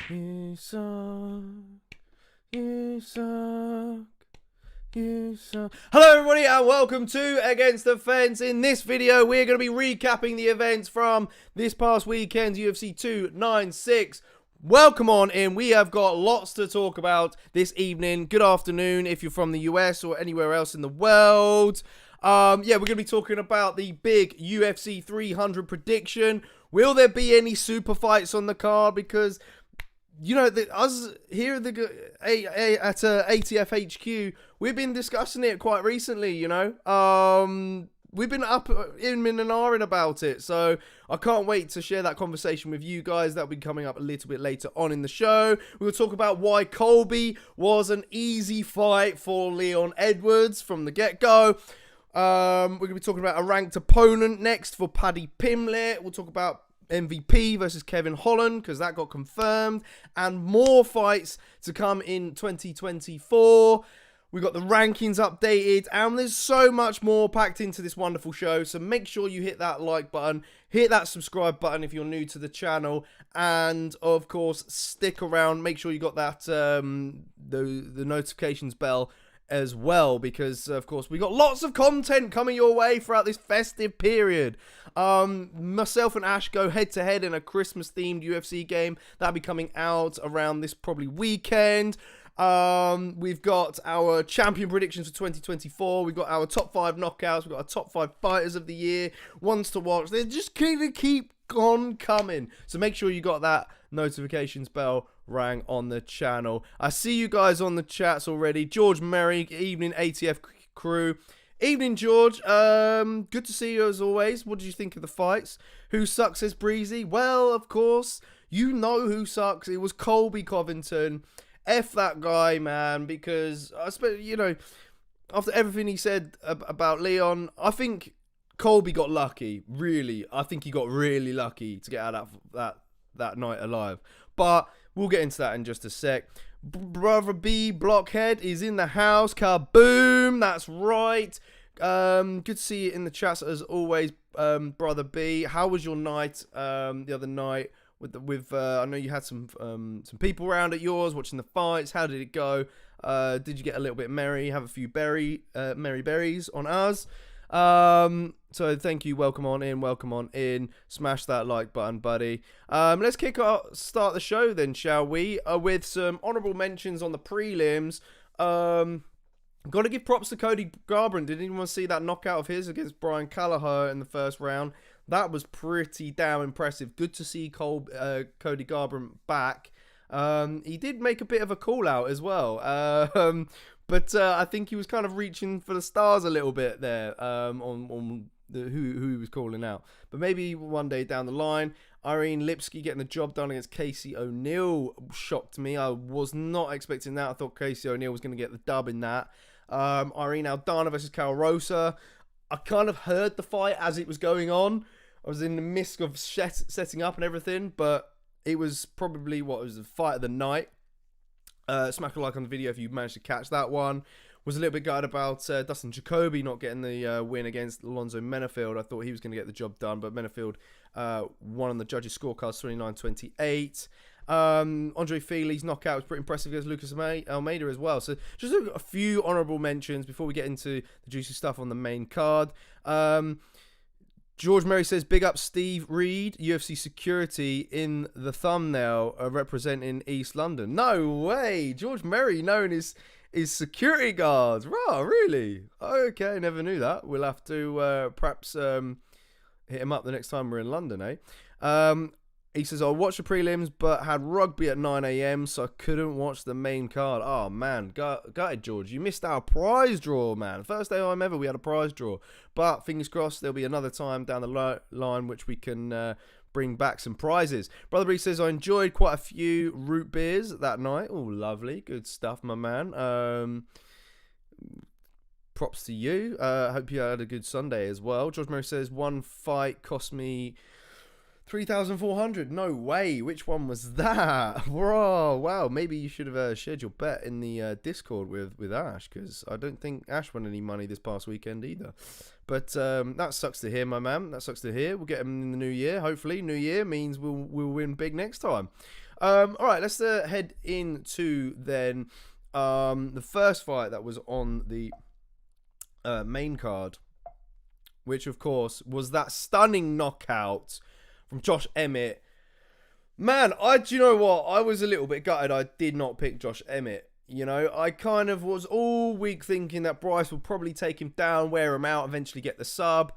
You suck. You suck. You suck. Hello everybody and welcome to Against the Fence. In this video we're going to be recapping the events from this past weekend's UFC 296. Welcome on in. We have got lots to talk about this evening. Good afternoon if you're from the US or anywhere else in the world. We're going to be talking about the big UFC 300 prediction. Will there be any super fights on the card? Because, you know, us here at ATF HQ, we've been discussing it quite recently, you know. We've been up in and ahhing about it, so I can't wait to share that conversation with you guys. That'll be coming up a little bit later on in the show. We'll talk about why Colby was an easy fight for Leon Edwards from the get-go. We're going to be talking about a ranked opponent next for Paddy Pimlet. We'll talk about MVP versus Kevin Holland, because that got confirmed, and more fights to come in 2024. We got the rankings updated, and there's so much more packed into this wonderful show. So make sure you hit that like button, hit that subscribe button if you're new to the channel, and of course stick around. Make sure you got that the notifications bell as well, because of course we got lots of content coming your way throughout this festive period. Myself and Ash go head to head in a Christmas themed UFC game that'll be coming out around this probably weekend. We've got our champion predictions for 2024. We've got our top 5 knockouts. We've got our top 5 fighters of the year, ones to watch. They're just gonna keep on coming, so make sure you got that notifications bell rang on the channel. I see you guys on the chats already. George Merry, evening ATF crew. Evening, George. Good to see you as always. What did you think of the fights? Who sucks, says Breezy? Well, of course, you know who sucks. It was Colby Covington. F that guy, man, because I suppose, you know, after everything he said about Leon, I think Colby got lucky. Really, I think he got really lucky to get out of that night alive. But we'll get into that in just a sec. Brother B Blockhead is in the house. Kaboom! That's right. Good to see you in the chats as always, Brother B. How was your night the other night? I know you had some people around at yours watching the fights. How did it go? Did you get a little bit merry? Have a few merry berries on us? So thank you. Welcome on in. Smash that like button, buddy. Let's start the show then, shall we? With some honorable mentions on the prelims. Got to give props to Cody Garbrandt. Did anyone see that knockout of his against Brian Callagher in the first round? That was pretty damn impressive. Good to see Cody Garbrandt back. He did make a bit of a call out as well. But I think he was kind of reaching for the stars a little bit there on who he was calling out. But maybe one day down the line. Irene Lipsky getting the job done against Casey O'Neill shocked me. I was not expecting that. I thought Casey O'Neill was going to get the dub in that. Irene Aldana versus Carol Rosa. I kind of heard the fight as it was going on. I was in the midst of setting up and everything, but it was probably the fight of the night. Smack a like on the video if you managed to catch that one. Was a little bit gutted about Dustin Jacoby not getting the win against Alonzo Menafield. I thought he was going to get the job done, but Menafield won on the judges' scorecards 29-28. Andre Feely's knockout was pretty impressive against Lucas Almeida as well. So just a few honourable mentions before we get into the juicy stuff on the main card. George Merry says, big up Steve Reed, UFC security in the thumbnail representing East London. No way. George Merry known as security guards. Right, really? Okay, never knew that. We'll have to perhaps hit him up the next time we're in London, eh? He says, I watched the prelims, but had rugby at 9 a.m, so I couldn't watch the main card. Oh, man. Gutted, George. You missed our prize draw, man. First time ever we had a prize draw. But fingers crossed there'll be another time down the line which we can bring back some prizes. Brother Bree says, I enjoyed quite a few root beers that night. Oh, lovely. Good stuff, my man. Props to you. Hope you had a good Sunday as well. George Murray says, one fight cost me 3,400. No way. Which one was that? Whoa, wow. Maybe you should have shared your bet in the Discord with Ash, because I don't think Ash won any money this past weekend either. But that sucks to hear, my man. That sucks to hear. We'll get him in the new year. Hopefully, new year means we'll win big next time. All right, let's head into then the first fight that was on the main card, which of course was that stunning knockout from Josh Emmett. Man, do you know what? I was a little bit gutted I did not pick Josh Emmett. You know, I kind of was all week thinking that Bryce will probably take him down, wear him out, eventually get the sub.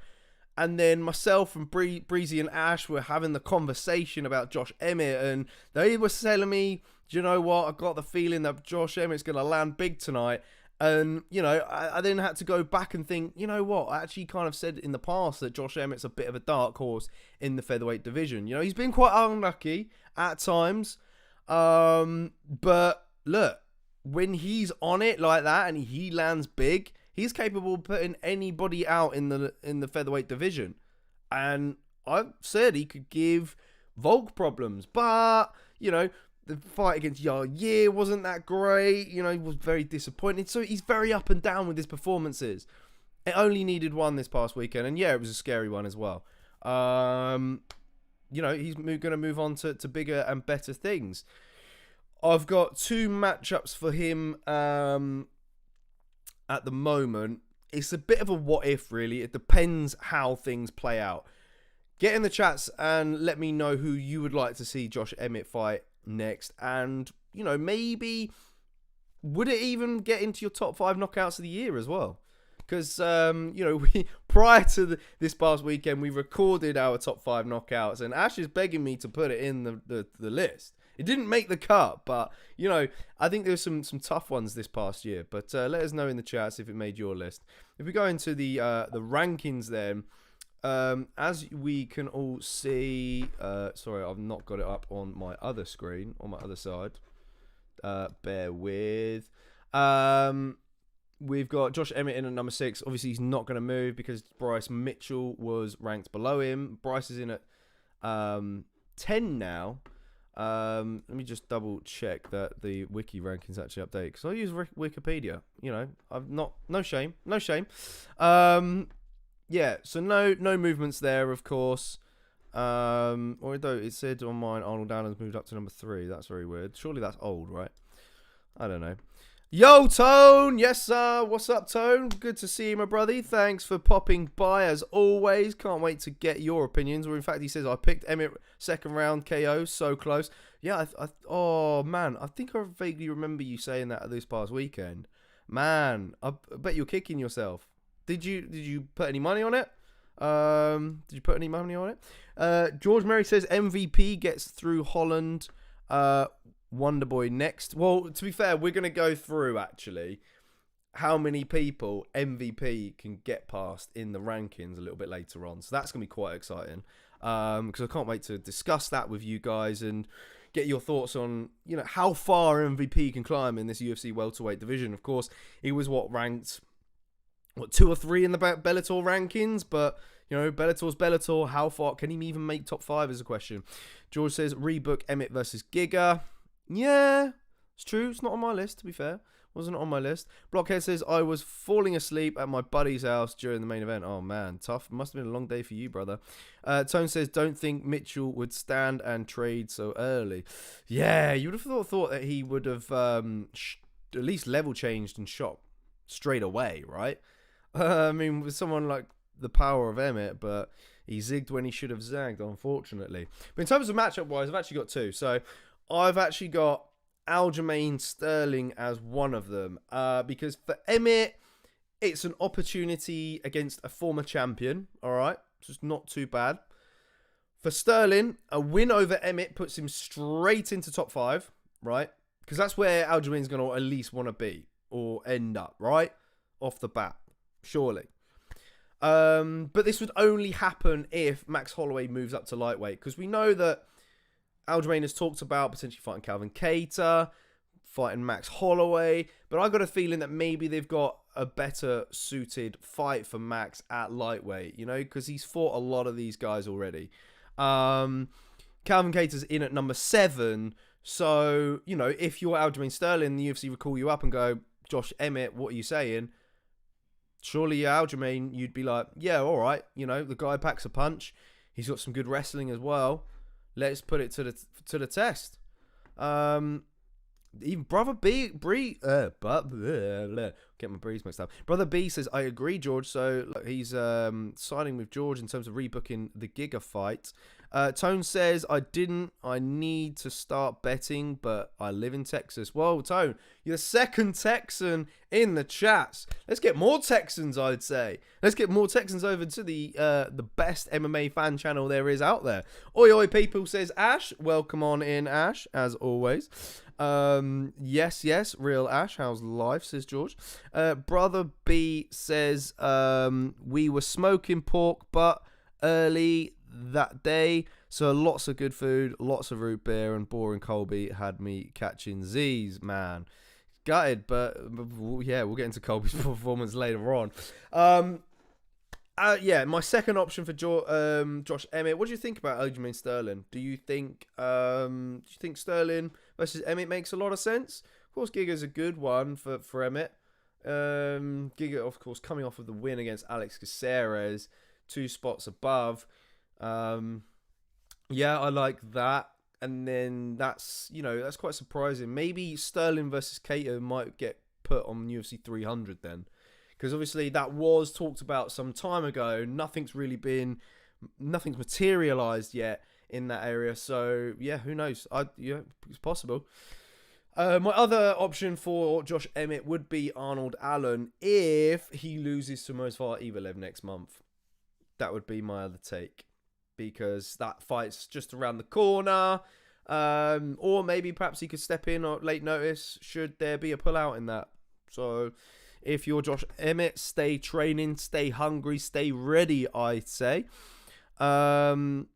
And then myself and Breezy and Ash were having the conversation about Josh Emmett, and they were telling me, do you know what? I got the feeling that Josh Emmett's going to land big tonight. And, you know, I then had to go back and think, you know what? I actually kind of said in the past that Josh Emmett's a bit of a dark horse in the featherweight division. You know, he's been quite unlucky at times. But look, when he's on it like that and he lands big, he's capable of putting anybody out in the featherweight division. And I've said he could give Volk problems. But, you know, the fight against Yair wasn't that great. You know, he was very disappointed. So he's very up and down with his performances. It only needed one this past weekend. And yeah, it was a scary one as well. You know, he's going to move on to bigger and better things. I've got 2 matchups for him at the moment. It's a bit of a what if, really. It depends how things play out. Get in the chats and let me know who you would like to see Josh Emmett fight next. And, you know, maybe would it even get into your top 5 knockouts of the year as well? Because, you know, prior to this past weekend, we recorded our top 5 knockouts. And Ash is begging me to put it in the list. It didn't make the cut, but, you know, I think there's some tough ones this past year. But let us know in the chats if it made your list. If we go into the rankings then, as we can all see, sorry, I've not got it up on my other screen, on my other side. Bear with. We've got Josh Emmett in at number 6. Obviously, he's not going to move because Bryce Mitchell was ranked below him. Bryce is in at 10 now. Let me just double check that the wiki rankings actually update, because I use Wikipedia. You know, I've not, no shame. Yeah, so no movements there, of course. Although it said on mine Arnold Allen's moved up to number 3. That's very weird. Surely that's old, right? I don't know. Yo, Tone! Yes, sir. What's up, Tone? Good to see you, my brother. Thanks for popping by, as always. Can't wait to get your opinions. Or, in fact, he says, I picked Emmett second round KO. So close. Yeah, oh, man. I think I vaguely remember you saying that this past weekend. Man, I bet you're kicking yourself. Did you put any money on it? George Merry says MVP gets through Holland. Wonderboy next. Well, to be fair, we're going to go through actually how many people MVP can get past in the rankings a little bit later on. So that's going to be quite exciting, because I can't wait to discuss that with you guys and get your thoughts on, you know, how far MVP can climb in this UFC welterweight division. Of course, he was ranked 2 or 3 in the Bellator rankings, but you know, Bellator's Bellator. How far can he even make top 5 is a question. George says rebook Emmett versus Giga. Yeah, it's true. It's not on my list, to be fair. Wasn't on my list. Blockhead says, I was falling asleep at my buddy's house during the main event. Oh, man. Tough. Must have been a long day for you, brother. Tone says, don't think Mitchell would stand and trade so early. Yeah, you would have thought that he would have at least level changed and shot straight away, right? I mean, with someone like the power of Emmett, but he zigged when he should have zagged, unfortunately. But in terms of matchup-wise, I've actually got 2. So I've actually got Aljamain Sterling as one of them, because for Emmett, it's an opportunity against a former champion, all right? So it's not too bad. For Sterling, a win over Emmett puts him straight into top 5, right? Because that's where Aljamain's going to at least want to be or end up, right? Off the bat, surely. But this would only happen if Max Holloway moves up to lightweight, because we know that Aljamain has talked about potentially fighting Calvin Kattar, fighting Max Holloway, but I got a feeling that maybe they've got a better suited fight for Max at lightweight, you know, because he's fought a lot of these guys already. Calvin Kattar's in at number 7, so, you know, if you're Aljamain Sterling, the UFC would call you up and go, Josh Emmett, what are you saying? Surely Aljamain, you'd be like, yeah, all right, you know, the guy packs a punch. He's got some good wrestling as well. Let's put it to the test. Even Brother B, get my breeze mixed up. Brother B says, I agree, George. So look, he's siding with George in terms of rebooking the Giga fight. Tone says, I need to start betting, but I live in Texas. Whoa, Tone, you're the second Texan in the chats. Let's get more Texans, I'd say. Let's get more Texans over to the best MMA fan channel there is out there. Oi, oi, people, says Ash. Welcome on in, Ash, as always. Yes, real Ash, how's life, says George. Brother B says, we were smoking pork, but early that day, so lots of good food, lots of root beer, and boring Colby had me catching Z's, man. Gutted, but yeah, we'll get into Colby's performance later on. Yeah, my second option for Josh Emmett. What do you think about Aljamain Sterling? Do you think Sterling versus Emmett makes a lot of sense? Of course, Giga's a good one for Emmett. Giga, of course, coming off of the win against Alex Caceres, 2 spots above. Yeah, I like that. And then that's quite surprising. Maybe Sterling versus Cato might get put on UFC 300 then. Because obviously that was talked about some time ago. Nothing's materialized yet in that area. So yeah, who knows? It's possible. My other option for Josh Emmett would be Arnold Allen if he loses to Movsar Evelev next month. That would be my other take, because that fight's just around the corner. Or maybe perhaps he could step in on late notice should there be a pullout in that. So if you're Josh Emmett, stay training, stay hungry, stay ready, I'd say. Tone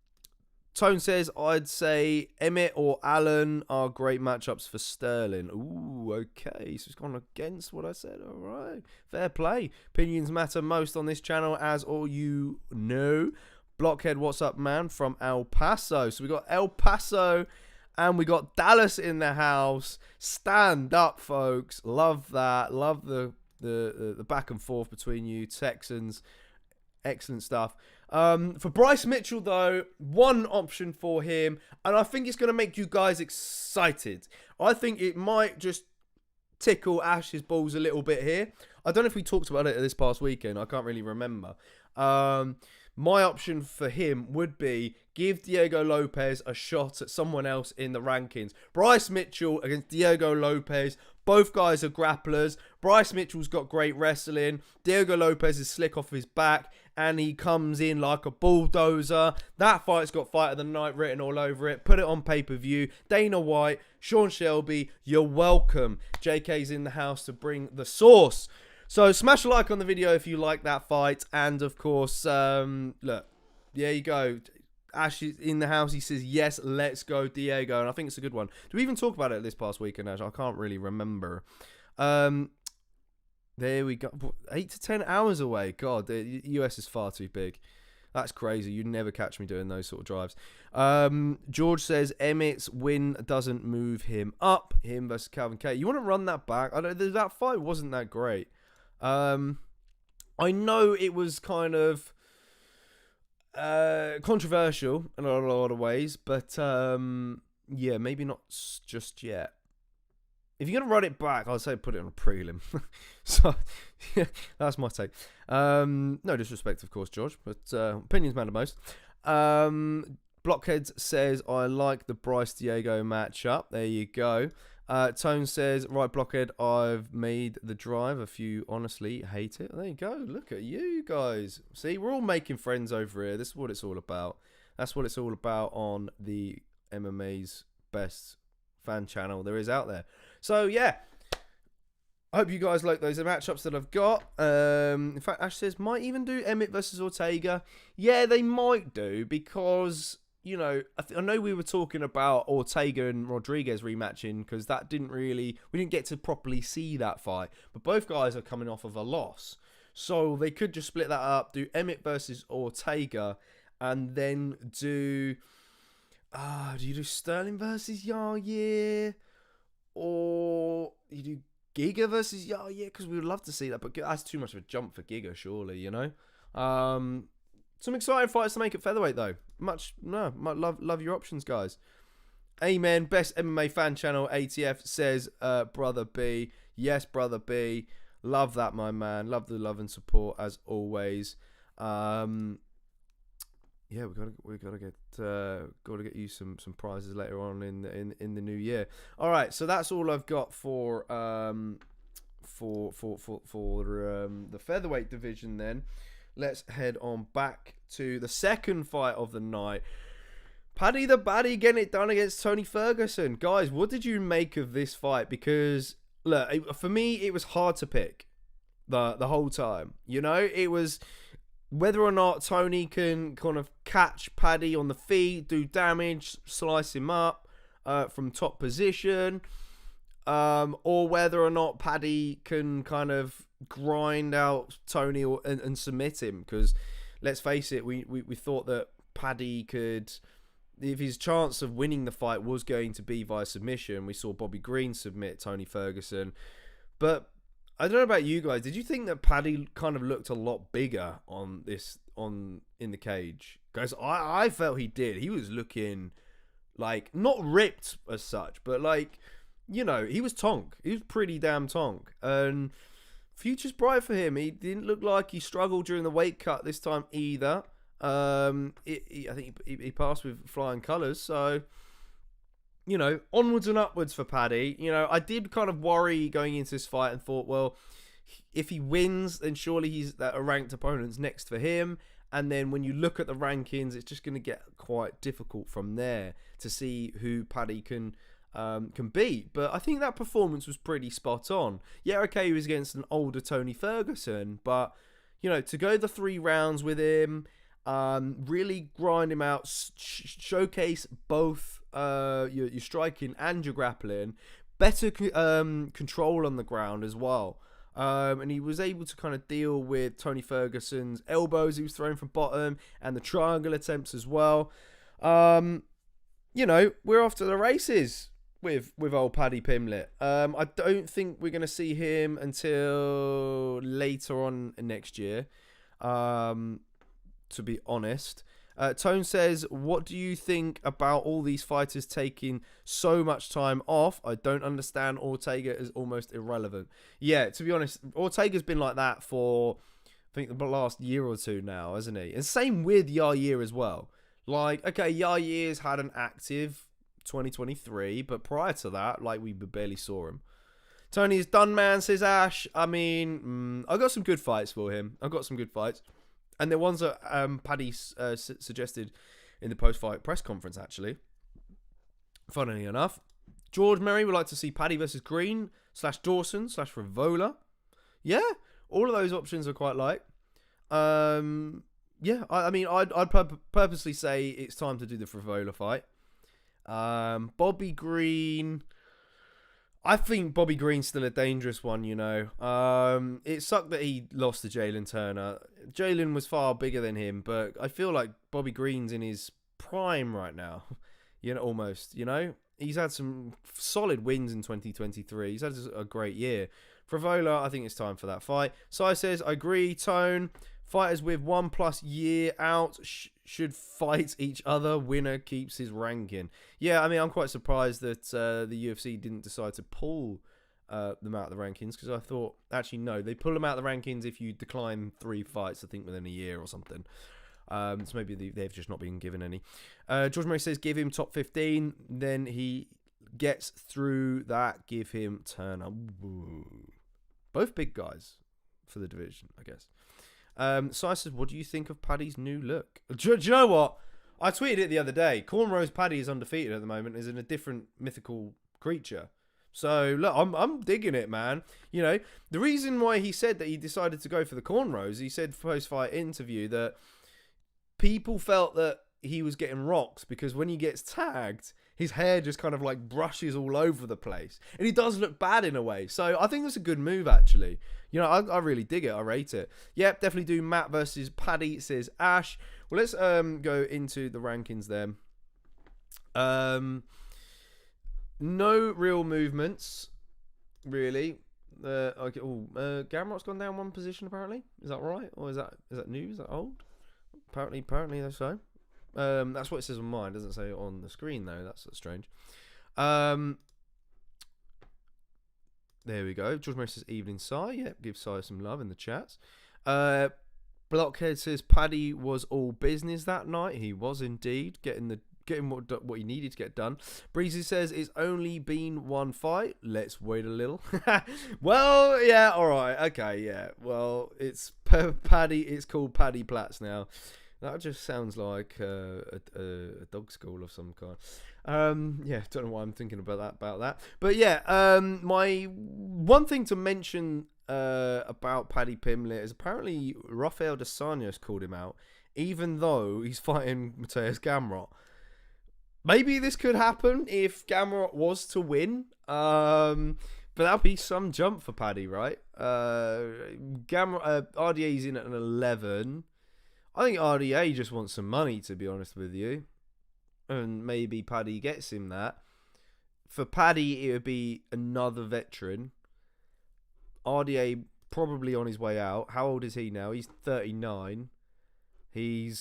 says, I'd say Emmett or Allen are great matchups for Sterling. Ooh, okay. So it's gone against what I said. All right. Fair play. Opinions matter most on this channel, as all you know. Blockhead, what's up, man? From El Paso. So we got El Paso and we got Dallas in the house. Stand up, folks. Love that. Love the back and forth between you Texans. Excellent stuff. For Bryce Mitchell, though, one option for him, and I think it's going to make you guys excited. I think it might just tickle Ash's balls a little bit here. I don't know if we talked about it this past weekend. I can't really remember. My option for him would be give Diego Lopez a shot at someone else in the rankings. Bryce Mitchell against Diego Lopez. Both guys are grapplers. Bryce Mitchell's got great wrestling. Diego Lopez is slick off his back, and he comes in like a bulldozer. That fight's got Fight of the Night written all over it. Put it on pay-per-view. Dana White, Sean Shelby, you're welcome. JK's in the house to bring the sauce. So smash a like on the video if you like that fight. And of course, look, there you go. Ash is in the house. He says, yes, let's go, Diego. And I think it's a good one. Do we even talk about it this past weekend, Ash? I can't really remember. There we go. 8 to 10 hours away. God, the US is far too big. That's crazy. You'd never catch me doing those sort of drives. George says, Emmett's win doesn't move him up. Him versus Calvin K. You want to run that back? I know that fight wasn't that great. I know it was kind of controversial in a lot of ways, but yeah, maybe not just yet. If you're going to run it back, I'd say put it on a prelim. So, yeah, that's my take. No disrespect, of course, George, but opinions matter most. Blockheads says, I like the Bryce Diego matchup. There you go. Tone says, right, Blockhead, I've made the drive. A few honestly hate it. There you go. Look at you guys. See, we're all making friends over here. This is what it's all about. That's what it's all about on the MMA's best fan channel there is out there. So, yeah. I hope you guys like those matchups that I've got. In fact, Ash says, might even do Emmett versus Ortega. Yeah, they might do, because, you know, I know we were talking about Ortega and Rodriguez rematching, because that we didn't get to properly see that fight. But both guys are coming off of a loss. So they could just split that up, do Emmett versus Ortega, and then do you do Sterling versus Yair? Or you do Giga versus Yair? Because we would love to see that, but that's too much of a jump for Giga, surely, you know? Some exciting fights to make at featherweight, though. Love your options, guys. Amen. Best MMA fan channel, ATF, says Brother B. Yes, Brother B. Love that, my man. Love the love and support as always. Yeah, we gotta get you some prizes later on in the new year. All right, so that's all I've got for the featherweight division. Then let's head on back to the second fight of the night. Paddy the Baddy getting it done against Tony Ferguson. Guys, what did you make of this fight? Because look, for me, it was hard to pick the whole time. You know, it was whether or not Tony can kind of catch Paddy on the feet, do damage, slice him up from top position, or whether or not Paddy can kind of grind out Tony and submit him. Because let's face it, we thought that Paddy could, if his chance of winning the fight was going to be via submission. We saw Bobby Green submit Tony Ferguson. But I don't know about you guys. Did you think that Paddy kind of looked a lot bigger in the cage? Guys, I felt he did. He was looking like, not ripped as such, but like, you know, he was tonk. He was pretty damn tonk. And future's bright for him. He didn't look like he struggled during the weight cut this time either. I think he passed with flying colours. So, you know, onwards and upwards for Paddy. You know, I did kind of worry going into this fight and thought, well, if he wins, then surely he's a ranked opponent's next for him. And then when you look at the rankings, it's just going to get quite difficult from there to see who Paddy can beat. But I think that performance was pretty spot on. Yeah, okay, he was against an older Tony Ferguson, but, you know, to go the 3 rounds with him, really grind him out, showcase both your striking and your grappling, better control on the ground as well. And he was able to kind of deal with Tony Ferguson's elbows he was throwing from bottom and the triangle attempts as well. You know, we're off to the races with old Paddy Pimblett. I don't think we're going to see him until later on next year, to be honest. Tone says, what do you think about all these fighters taking so much time off? I don't understand. Ortega is almost irrelevant. Yeah, to be honest, Ortega's been like that for, I think, the last year or two now, hasn't he? And same with Yair as well. Like, okay, Yair's had an active 2023, but prior to that, like, we barely saw him. Tony is done, man, says Ash. I mean, I got some good fights for him. I got some good fights. And the ones that Paddy suggested in the post-fight press conference, actually. Funnily enough. George Merry would like to see Paddy versus Green / Dawson / Rivola. Yeah, all of those options are quite like. Yeah, I mean, I'd purposely say it's time to do the Rivola fight. Bobby Green, I think Bobby Green's still a dangerous one, you know. It sucked that he lost to Jalen Turner. Jalen was far bigger than him, but I feel like Bobby Green's in his prime right now. You know, almost, you know. He's had some solid wins in 2023. He's had a great year. Frivola, I think it's time for that fight. Sai says, I agree, Tone. Fighters with 1+ year out should fight each other. Winner keeps his ranking. Yeah, I mean, I'm quite surprised that the UFC didn't decide to pull them out of the rankings, because I thought, actually, no, they pull them out of the rankings if you decline 3 fights, I think, within a year or something. So maybe they've just not been given any. George Murray says, give him top 15. Then he gets through that. Give him Turner. Ooh. Both big guys for the division, I guess. Sai says, what do you think of Paddy's new look? Do you know what? I tweeted it the other day. Cornrows Paddy is undefeated at the moment, is in a different mythical creature. So, look, I'm digging it, man. You know, the reason why he said that he decided to go for the cornrows, he said post-fight interview that people felt that he was getting rocked because when he gets tagged, his hair just kind of like brushes all over the place. And he does look bad in a way. So I think that's a good move, actually. You know, I really dig it. I rate it. Yep, definitely do Matt versus Paddy, says Ash. Well, let's go into the rankings then. No real movements, really. Okay. Gamrot's gone down 1 position, apparently. Is that right? Or is that new? Is that old? Apparently that's so. That's what it says on mine. It doesn't say it on the screen though. That's strange. There we go. George Murray says evening, Si. Yep, give Si some love in the chats. Blockhead says Paddy was all business that night. He was indeed getting what he needed to get done. Breezy says it's only been one fight. Let's wait a little. Well, yeah, all right, okay, yeah. Well, it's Paddy. It's called Paddy Platts now. That just sounds like a dog school of some kind. Yeah, don't know why I'm thinking about that. But yeah, my one thing to mention about Paddy Pimblett is apparently Rafael dos Anjos called him out, even though he's fighting Mateus Gamrot. Maybe this could happen if Gamrot was to win, but that'd be some jump for Paddy, right? RDA's in at an 11. I think RDA just wants some money, to be honest with you. And maybe Paddy gets him that. For Paddy, it would be another veteran. RDA probably on his way out. How old is he now? He's 39. He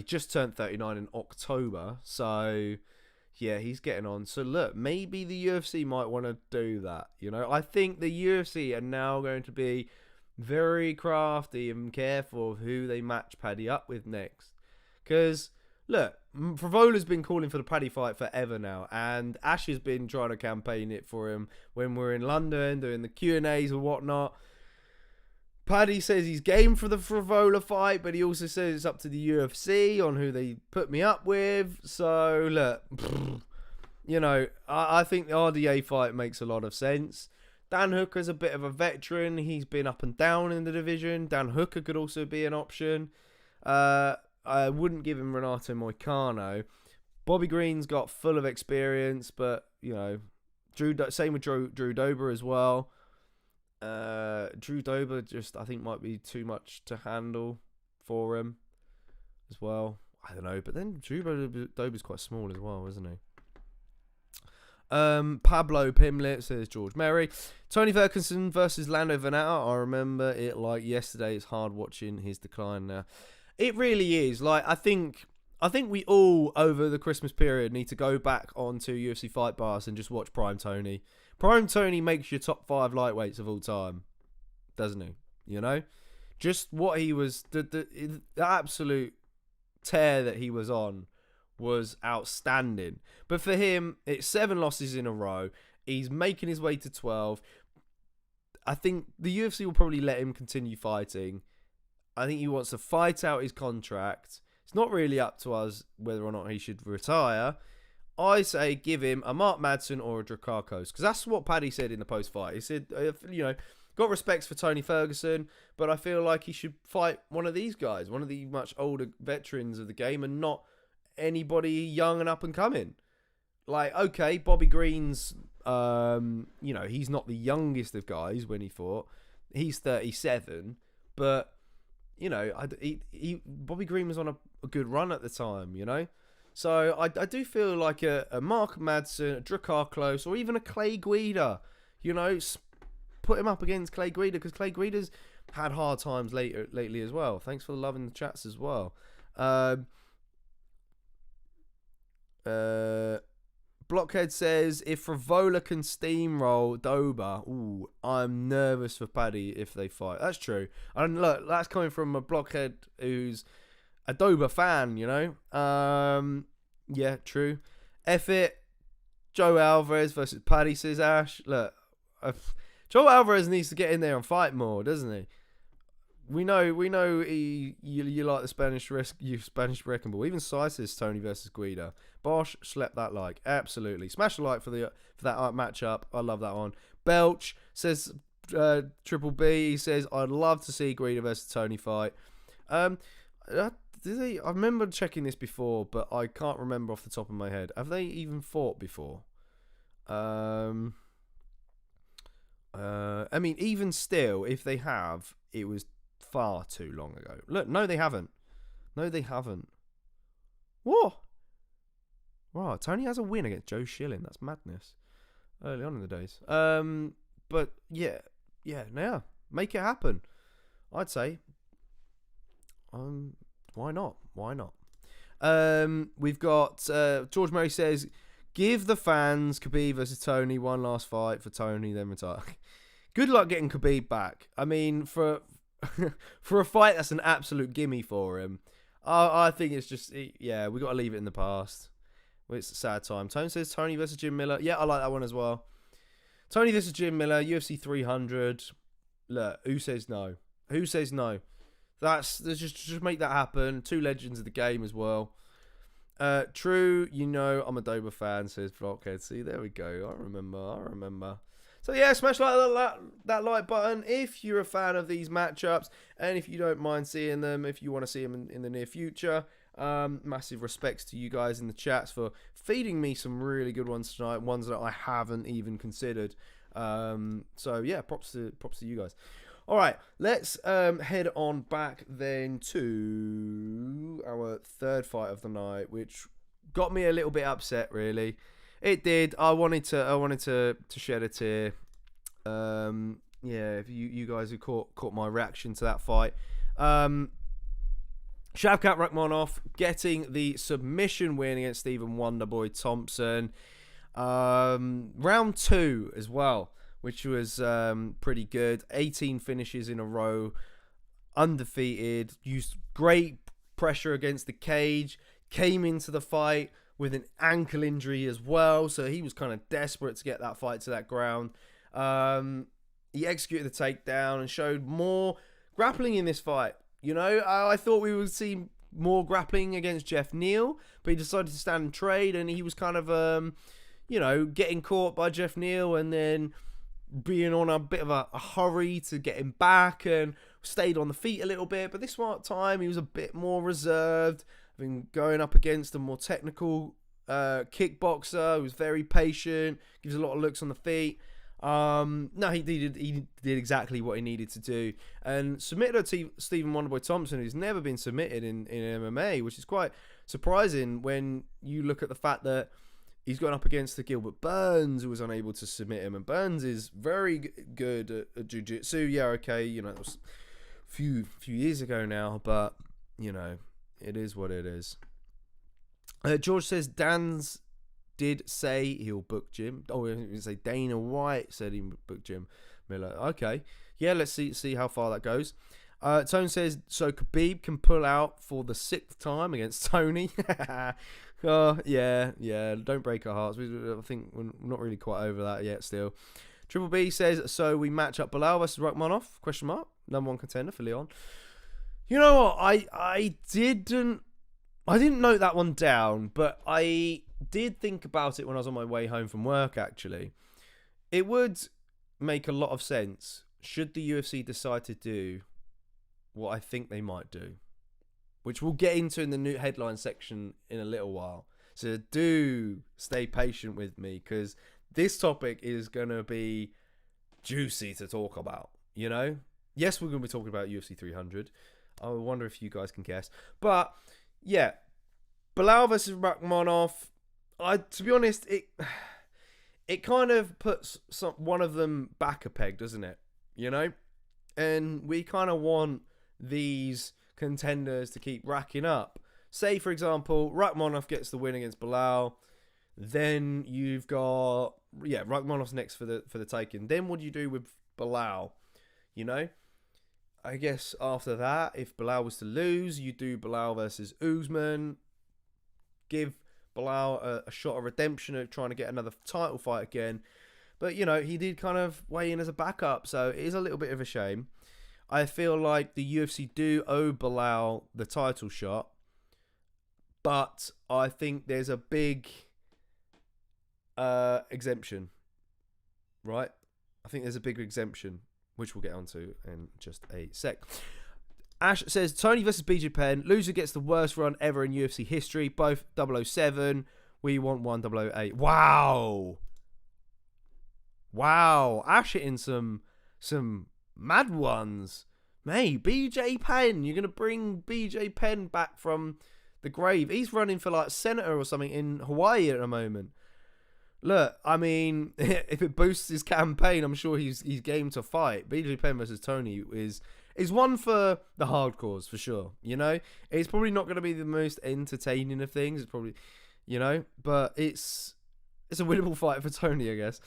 just turned 39 in October. So, yeah, he's getting on. So, look, maybe the UFC might want to do that. You know, I think the UFC are now going to be very crafty and careful of who they match Paddy up with next. Because, look, Fravola's been calling for the Paddy fight forever now, and Ash has been trying to campaign it for him when we're in London doing the Q&As and whatnot. Paddy says he's game for the Fravola fight, but he also says it's up to the UFC on who they put me up with. So, look, you know, I think the RDA fight makes a lot of sense. Dan Hooker's a bit of a veteran. He's been up and down in the division. Dan Hooker could also be an option. I wouldn't give him Renato Moicano. Bobby Green's got full of experience, but, you know, same with Drew Dober as well. Drew Dober just, I think, might be too much to handle for him as well. I don't know, but then Drew Dober's quite small as well, isn't he? Pablo Pimblett says George Merry. Tony Ferguson versus Lando Venata. I remember it like yesterday. It's hard watching his decline now. It really is. Like, I think we all over the Christmas period need to go back onto UFC Fight Pass and just watch Prime Tony. Prime Tony makes your top 5 lightweights of all time, doesn't he? You know, just what he was, the absolute tear that he was on was outstanding. But for him, it's 7 losses in a row. He's making his way to 12. I think the UFC will probably let him continue fighting. I think he wants to fight out his contract. It's not really up to us whether or not he should retire. I say give him a Mark Madsen or a Drakakos, because that's what Paddy said in the post-fight. He said, you know, got respects for Tony Ferguson, but I feel like he should fight one of these guys, one of the much older veterans of the game, and not anybody young and up and coming. Like, okay, Bobby Green's, you know, he's not the youngest of guys when he fought. He's 37, but, you know, Bobby Green was on a good run at the time, you know? So I do feel like a Mark Madsen, a Drakakos, or even a Clay Guida, you know, put him up against Clay Guida, because Clay Guida's had hard times lately as well. Thanks for the love in the chats as well. Blockhead says, if Fravola can steamroll Dober, ooh, I'm nervous for Paddy if they fight. That's true. And look, that's coming from a Blockhead who's a Dober fan, you know. Yeah, true. F it. Joe Alvarez versus Paddy, says Ash. Look, Joe Alvarez needs to get in there and fight more, doesn't he? We know you like the Spanish wrecking ball. Even Si says Tony versus Guida. Bosch, slept that like. Absolutely. Smash a like for that matchup. I love that one. Belch says Triple B. He says, I'd love to see Guida versus Tony fight. I remember checking this before, but I can't remember off the top of my head. Have they even fought before? I mean, even still, if they have, it was far too long ago. Look, no, they haven't. What? Wow, Tony has a win against Joe Schilling. That's madness. Early on in the days. But yeah, make it happen. I'd say. Why not? We've got George Murray says, give the fans Khabib versus Tony, one last fight for Tony, then retire. Good luck getting Khabib back. I mean, for for a fight that's an absolute gimme for him, I think it's just, yeah, we got to leave it in the past. It's a sad time. Tony says Tony versus Jim Miller. Yeah, I like that one as well. Tony versus Jim Miller, UFC 300. Look, who says no? Who says no? Let's just make that happen. Two legends of the game as well. True, you know I'm a Dober fan, says Blockhead. See, there we go. I remember. So yeah, smash that like button if you're a fan of these matchups, and if you don't mind seeing them, if you want to see them in the near future. Massive respects to you guys in the chats for feeding me some really good ones tonight, ones that I haven't even considered. So yeah, props to you guys. All right, let's head on back then to our third fight of the night, which got me a little bit upset, really. It did. I wanted to shed a tear. Yeah, if you guys who caught my reaction to that fight. Shavkat Rakhmonov getting the submission win against Stephen Wonderboy Thompson. Round 2 as well, which was pretty good. 18 finishes in a row, undefeated, used great pressure against the cage, came into the fight with an ankle injury as well, so he was kind of desperate to get that fight to that ground. He executed the takedown and showed more grappling in this fight. You know, I thought we would see more grappling against Jeff Neal, but he decided to stand and trade, and he was kind of, you know, getting caught by Jeff Neal and then being on a bit of a hurry to get him back, and stayed on the feet a little bit. But this time he was a bit more reserved. I mean, going up against a more technical kickboxer who's very patient, gives a lot of looks on the feet. No, he did exactly what he needed to do, and submitted to Stephen Wonderboy Thompson, who's never been submitted in MMA, which is quite surprising when you look at the fact that he's gone up against the Gilbert Burns, who was unable to submit him, and Burns is very good at jiu-jitsu. Yeah, okay, you know, it was a few years ago now, but you know, it is what it is. George says Dan's did say he'll book Jim. Oh, I didn't say Dana White said he would book Jim Miller. Okay, yeah, let's see how far that goes. Tone says, so Khabib can pull out for the 6th time against Tony. Oh, yeah, don't break our hearts. I think we're not really quite over that yet still. Triple B says, so we match up Bilal versus Rakhmonov? Question mark. Number 1 contender for Leon. You know what? I didn't note that one down, but I did think about it when I was on my way home from work, actually. It would make a lot of sense should the UFC decide to do what I think they might do, which we'll get into in the new headline section in a little while. So do stay patient with me, because this topic is going to be juicy to talk about, you know? Yes, we're going to be talking about UFC 300. I wonder if you guys can guess. But, yeah, Bilal versus Rakhmonov, to be honest, it kind of puts one of them back a peg, doesn't it? You know? And we kind of want these contenders to keep racking up. Say, for example, Rakhmonov gets the win against Bilal. Then you've got, Rakhmonov's next for the taking. Then what do you do with Bilal? You know? I guess after that, if Bilal was to lose, you do Bilal versus Usman. Give Bilal a shot of redemption of trying to get another title fight again. But, you know, he did kind of weigh in as a backup, so it is a little bit of a shame. I feel like the UFC do owe Bilal the title shot, but I think there's a big exemption, right? I think there's a big exemption, which we'll get onto in just a sec. Ash says, Tony versus BJ Penn. Loser gets the worst run ever in UFC history. Both 007. We want 1008. Wow. Ash hitting some mad ones. Mate, BJ Penn. You're going to bring BJ Penn back from the grave. He's running for like senator or something in Hawaii at the moment. Look, I mean, if it boosts his campaign, I'm sure he's game to fight. BJ Penn versus Tony is It's one for the hardcores, for sure. You know, it's probably not going to be the most entertaining of things. It's probably, you know, but it's a winnable fight for Tony, I guess.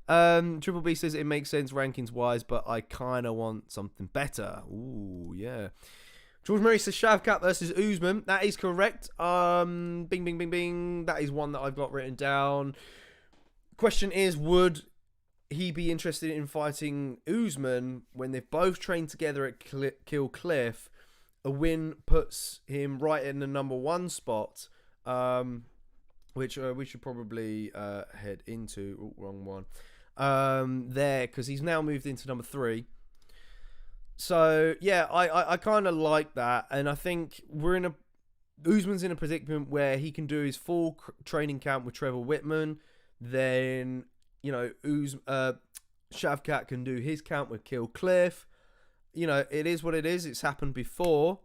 Triple B says it makes sense rankings wise, but I kind of want something better. Ooh, yeah. George Murray says Shavkat versus Usman. That is correct. Bing, bing, bing, bing. That is one that I've got written down. Question is, would he be interested in fighting Usman when they've both trained together at Kill Cliff? A win puts him right in the number 1 spot, which we should probably head into. Ooh, wrong one. There, because he's now moved into number 3. So yeah, I kind of like that, and I think Usman's in a predicament where he can do his full training camp with Trevor Whitman. Then, you know, Shavkat can do his camp with Kill Cliff. You know, it is what it is. It's happened before,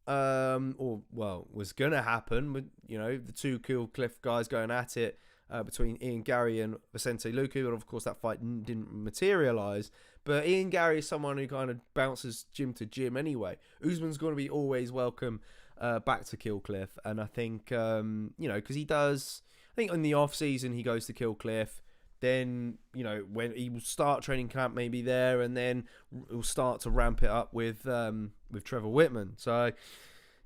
was gonna happen with, you know, the 2 Kill Cliff guys going at it between Ian Gary and Vicente Luque, but of course that fight didn't materialize. But Ian Gary is someone who kind of bounces gym to gym anyway. Usman's going to be always welcome back to Kill Cliff, and I think you know, because he does. I think in the off season he goes to Kill Cliff. Then, you know, when he will start training camp maybe there, and then he'll start to ramp it up with Trevor Whitman. So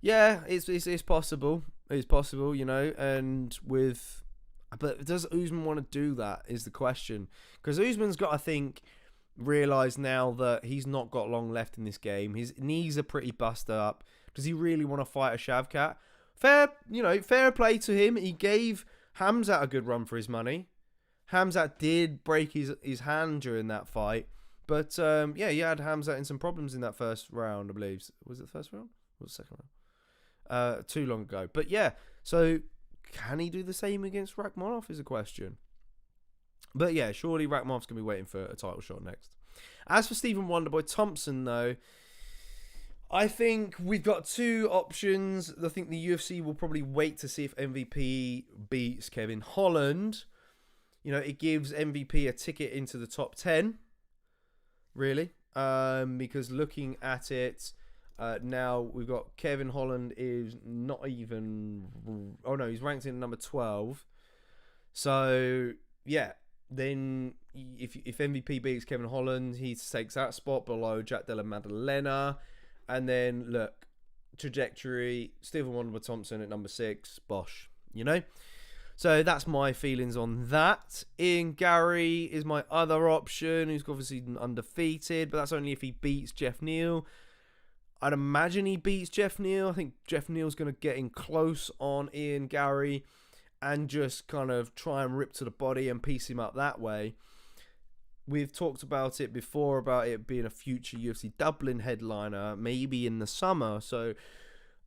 yeah, it's possible. It's possible, you know, and with. But does Usman want to do that is the question. Because Usman's got, I think, realised now that he's not got long left in this game. His knees are pretty busted up. Does he really want to fight a Shavkat? Fair play to him. He gave Hamzat a good run for his money. Hamzat did break his hand during that fight. But, yeah, he had Hamzat in some problems in that first round, I believe. Was it the first round? Or the second round? Too long ago. But, yeah, so... Can he do the same against Rakhmonov is a question. But yeah, surely Rakhmonov's going to be waiting for a title shot next. As for Stephen Wonderboy Thompson, though, I think we've got 2 options. I think the UFC will probably wait to see if MVP beats Kevin Holland. You know, it gives MVP a ticket into the top 10, really. Because looking at it... now we've got Kevin Holland is not even... Oh no, he's ranked in number 12. So, yeah. Then, if MVP beats Kevin Holland, he takes that spot below Jack Della Maddalena. And then, look, trajectory, Stephen Wonderboy Thompson at number 6. Bosh, you know? So, that's my feelings on that. Ian Gary is my other option, who's obviously undefeated. But that's only if he beats Jeff Neal. I'd imagine he beats Jeff Neal. I think Jeff Neal's going to get in close on Ian Gary and just kind of try and rip to the body and piece him up that way. We've talked about it before, about it being a future UFC Dublin headliner, maybe in the summer. So,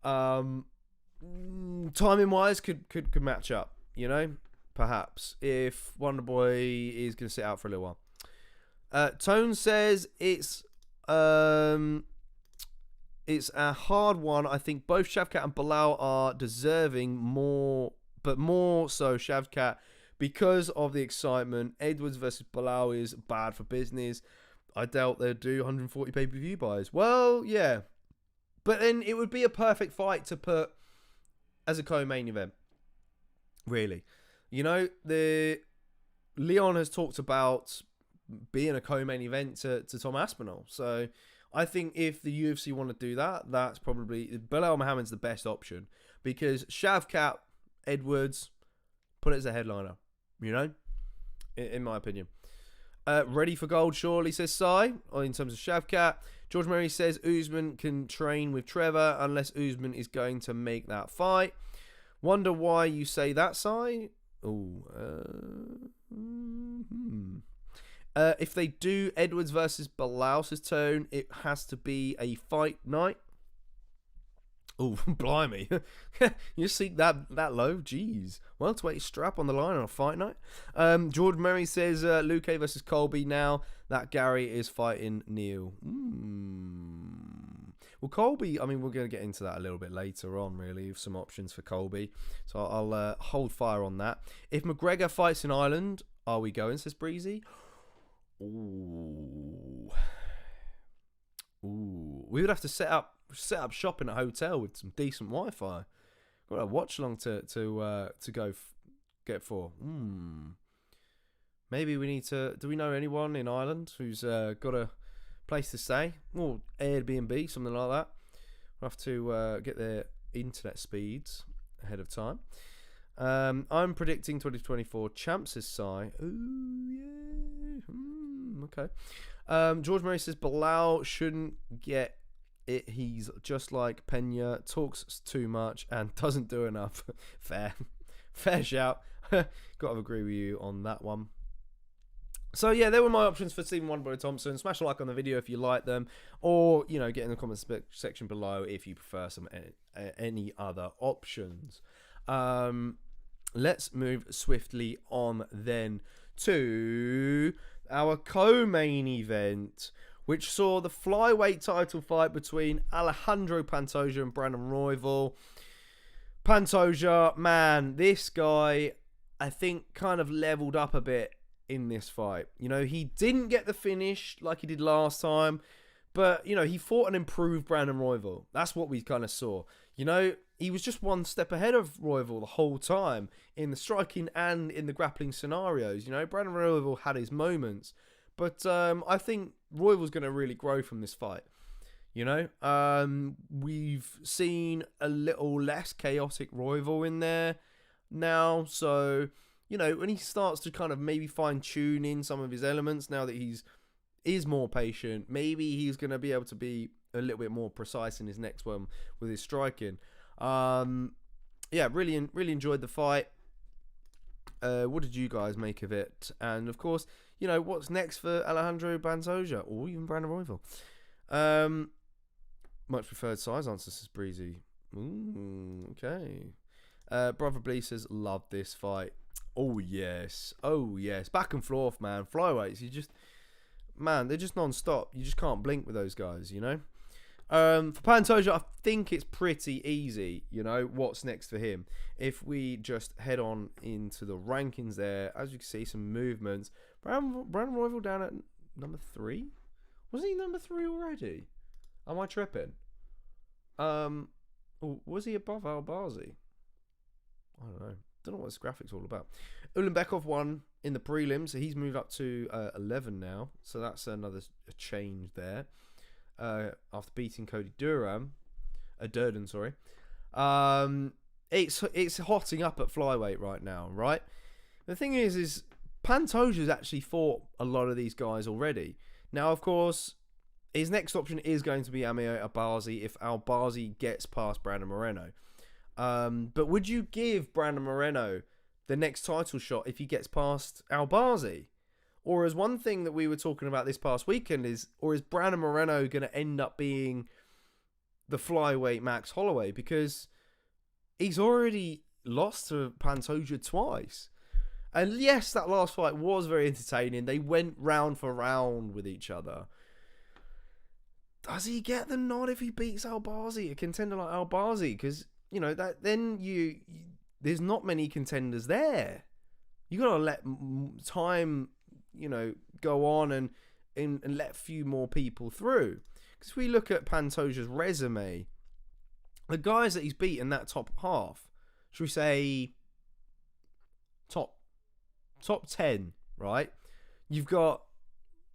timing-wise, could match up, you know? Perhaps, if Wonderboy is going to sit out for a little while. Tone says it's a hard one. I think both Shavkat and Bilal are deserving more, but more so Shavkat because of the excitement. Edwards versus Bilal is bad for business. I doubt they'll do 140 pay-per-view buys. Well, yeah. But then it would be a perfect fight to put as a co-main event. Really. You know, Leon has talked about being a co-main event to Tom Aspinall. So... I think if the UFC want to do that, that's probably... Bilal Muhammad's the best option. Because Shavkat, Edwards, put it as a headliner. You know? In my opinion. Ready for gold, surely, says Sai. In terms of Shavkat. George Murray says Usman can train with Trevor unless Usman is going to make that fight. Wonder why you say that, Sai? If they do Edwards versus Bilal, says Tone, it has to be a fight night. Oh, blimey. You see that low? Jeez. Welterweight strap on the line on a fight night. George Murray says Luque versus Colby now that Gary is fighting Neal. Well, Colby, I mean, we're going to get into that a little bit later on, really, with some options for Colby. So I'll hold fire on that. If McGregor fights in Ireland, are we going, says Breezy? Ooh. Ooh, we would have to set up shop in a hotel with some decent Wi-Fi. Got a watch along to go get for. Maybe we need to. Do we know anyone in Ireland who's got a place to stay? Or Airbnb, something like that. We'll have to get their internet speeds ahead of time. I'm predicting 2024 champs is Sai. Ooh, yeah. Okay. George Murray says Bilal shouldn't get it. He's just like Pena, talks too much and doesn't do enough. Fair shout. Got to agree with you on that one. So yeah, there were my options for Stephen Wonderboy Thompson. Smash a like on the video if you like them, or get in the comments section below if you prefer any other options. Let's move swiftly on then to our co-main event, which saw the flyweight title fight between Alejandro Pantoja and Brandon Royval. Pantoja, man, this guy, I think, kind of leveled up a bit in this fight. He didn't get the finish like he did last time, but, he fought an improved Brandon Royval. That's what we kind of saw. He was just one step ahead of Royval the whole time in the striking and in the grappling scenarios. Brandon Royval had his moments, but I think Royval's going to really grow from this fight. We've seen a little less chaotic Royval in there now, so when he starts to kind of maybe fine tune in some of his elements now that is more patient, maybe he's going to be able to be a little bit more precise in his next one with his striking. Really enjoyed the fight. What did you guys make of it? And of course, what's next for Alejandro Pantoja or even Brandon Royval? Much preferred size answer, says Breezy. Ooh, okay. Brother Blee says, love this fight. Oh yes, back and forth, man. Flyweights, they're just non-stop. You just can't blink with those guys, For Pantoja, I think it's pretty easy, what's next for him. If we just head on into the rankings there, as you can see, some movements. Brandon Royval down at number 3? Wasn't he number 3 already? Am I tripping? Was he above Albazi? I don't know. Don't know what this graphic's all about. Ulanbekov won in the prelims, so he's moved up to 11 now. So that's another change there. After beating Cody Durden, sorry. It's hotting up at flyweight right now, right? The thing is Pantoja's actually fought a lot of these guys already. Now, of course, his next option is going to be Amir Albazi if Albazi gets past Brandon Moreno. But would you give Brandon Moreno the next title shot if he gets past Albazi? Or as one thing that we were talking about this past weekend is Brandon Moreno going to end up being the flyweight Max Holloway? Because he's already lost to Pantoja twice. And yes, that last fight was very entertaining. They went round for round with each other. Does he get the nod if he beats Albazi, a contender like Albazi? Because there's not many contenders there. You got to let time, go on and let a few more people through. Because if we look at Pantoja's resume, the guys that he's beaten that top half, should we say top 10, right? You've got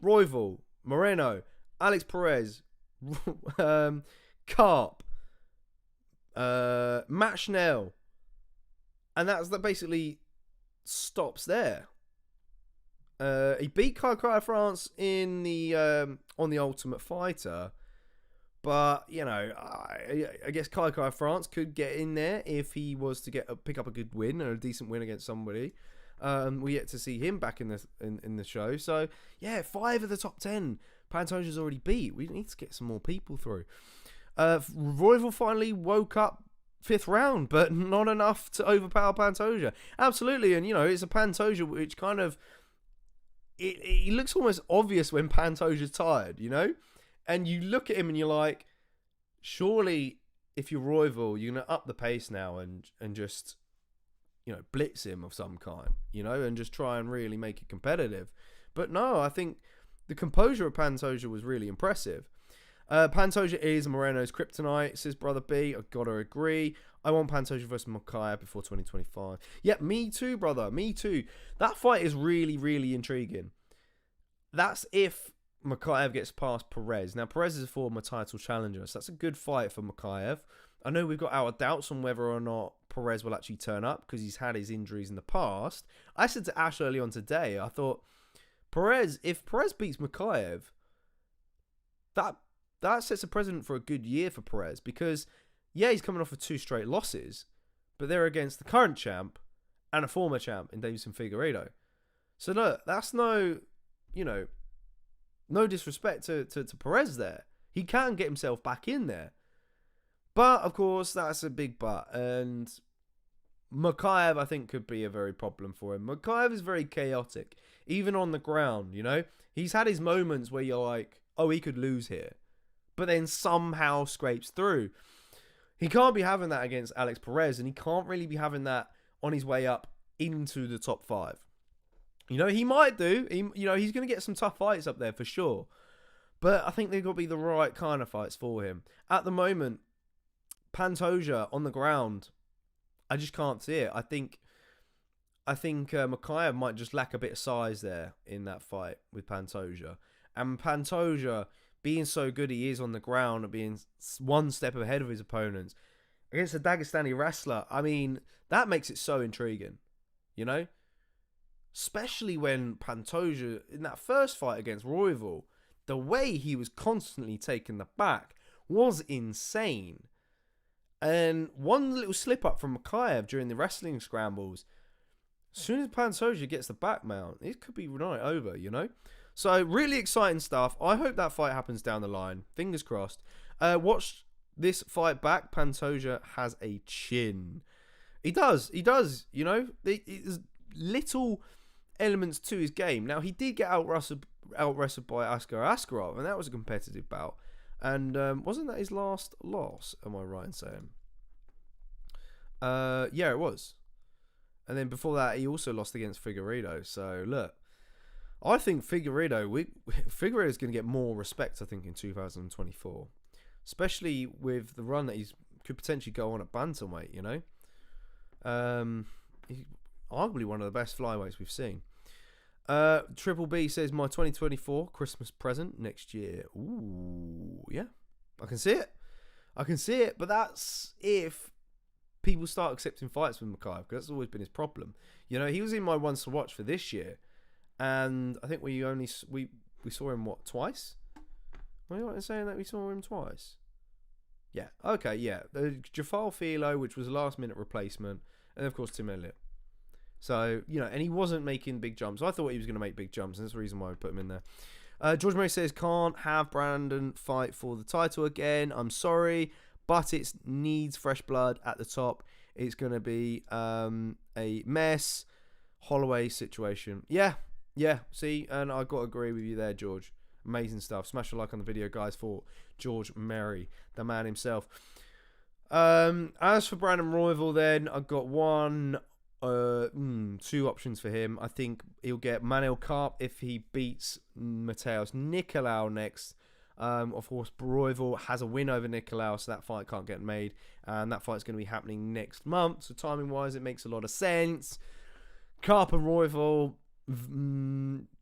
Royval, Moreno, Alex Perez, Carp, Matt Schnell, and that basically stops there. He beat Kai France in the on the Ultimate Fighter, but I guess Kai France could get in there if he was to pick up a good win and a decent win against somebody. We yet to see him back in the show. So yeah, 5 of the top 10 Pantoja's already beat. We need to get some more people through. Royval finally woke up 5th round, but not enough to overpower Pantoja. Absolutely, and it's a Pantoja which kind of it looks almost obvious when Pantoja's tired, and you look at him and you're like, surely if you're Royval, you're gonna up the pace now and just blitz him of some kind, and just try and really make it competitive. But no, I think the composure of Pantoja was really impressive. Pantoja is Moreno's kryptonite, says Brother B. I gotta agree. I want Pantoja versus Mokaev before 2025. Yeah, me too, brother. Me too. That fight is really, really intriguing. That's if Mokaev gets past Perez. Now, Perez is a former title challenger, so that's a good fight for Mokaev. I know we've got our doubts on whether or not Perez will actually turn up because he's had his injuries in the past. I said to Ash early on today, I thought, if Perez beats Mokaev, that sets a precedent for a good year for Perez because, yeah, he's coming off of 2 straight losses, but they're against the current champ and a former champ in Deiveson Figueiredo. So, look, that's no disrespect to Perez there. He can get himself back in there. But, of course, that's a big but. And Mokaev, I think, could be a very problem for him. Mokaev is very chaotic, even on the ground, He's had his moments where you're like, oh, he could lose here, but then somehow scrapes through. He can't be having that against Alex Perez, and he can't really be having that on his way up into the top 5. He might do. He's going to get some tough fights up there for sure. But I think they've got to be the right kind of fights for him. At the moment, Pantoja on the ground, I just can't see it. I think Mokaev might just lack a bit of size there in that fight with Pantoja. And Pantoja, being so good he is on the ground and being one step ahead of his opponents against a Dagestani wrestler, I mean, that makes it so intriguing, Especially when Pantoja, in that first fight against Royval, the way he was constantly taking the back was insane. And one little slip up from Mokaev during the wrestling scrambles, as soon as Pantoja gets the back mount, it could be right over, So, really exciting stuff. I hope that fight happens down the line. Fingers crossed. Watch this fight back. Pantoja has a chin. He does. There's little elements to his game. Now, he did get out-wrestled by Askar Askarov, and that was a competitive bout. And wasn't that his last loss? Am I right in saying? Yeah, it was. And then before that, he also lost against Figueiredo. So, look, I think Figueiredo's going to get more respect, I think, in 2024. Especially with the run that he could potentially go on at bantamweight, He's arguably one of the best flyweights we've seen. Triple B says, my 2024 Christmas present next year. Ooh, yeah. I can see it. But that's if people start accepting fights with Mokaev, because that's always been his problem. He was in my ones to watch for this year, and I think we saw him, twice? Am I right in saying that we saw him twice? Yeah, okay, yeah. The Jafal Filo, which was a last-minute replacement, and of course Tim Elliott. So, and he wasn't making big jumps. I thought he was going to make big jumps, and that's the reason why I put him in there. George Murray says, can't have Brandon fight for the title again. I'm sorry, but it needs fresh blood at the top. It's going to be a mess. Holloway situation. Yeah. See, and I got to agree with you there, George. Amazing stuff. Smash a like on the video, guys, for George Murray, the man himself. As for Brandon Royval, then, I've got 2 options for him. I think he'll get Manuel Karp if he beats Mateus Nicolau next. Of course, Royval has a win over Nicolau, so that fight can't get made. And that fight's going to be happening next month. So timing-wise, it makes a lot of sense. Karp and Royval,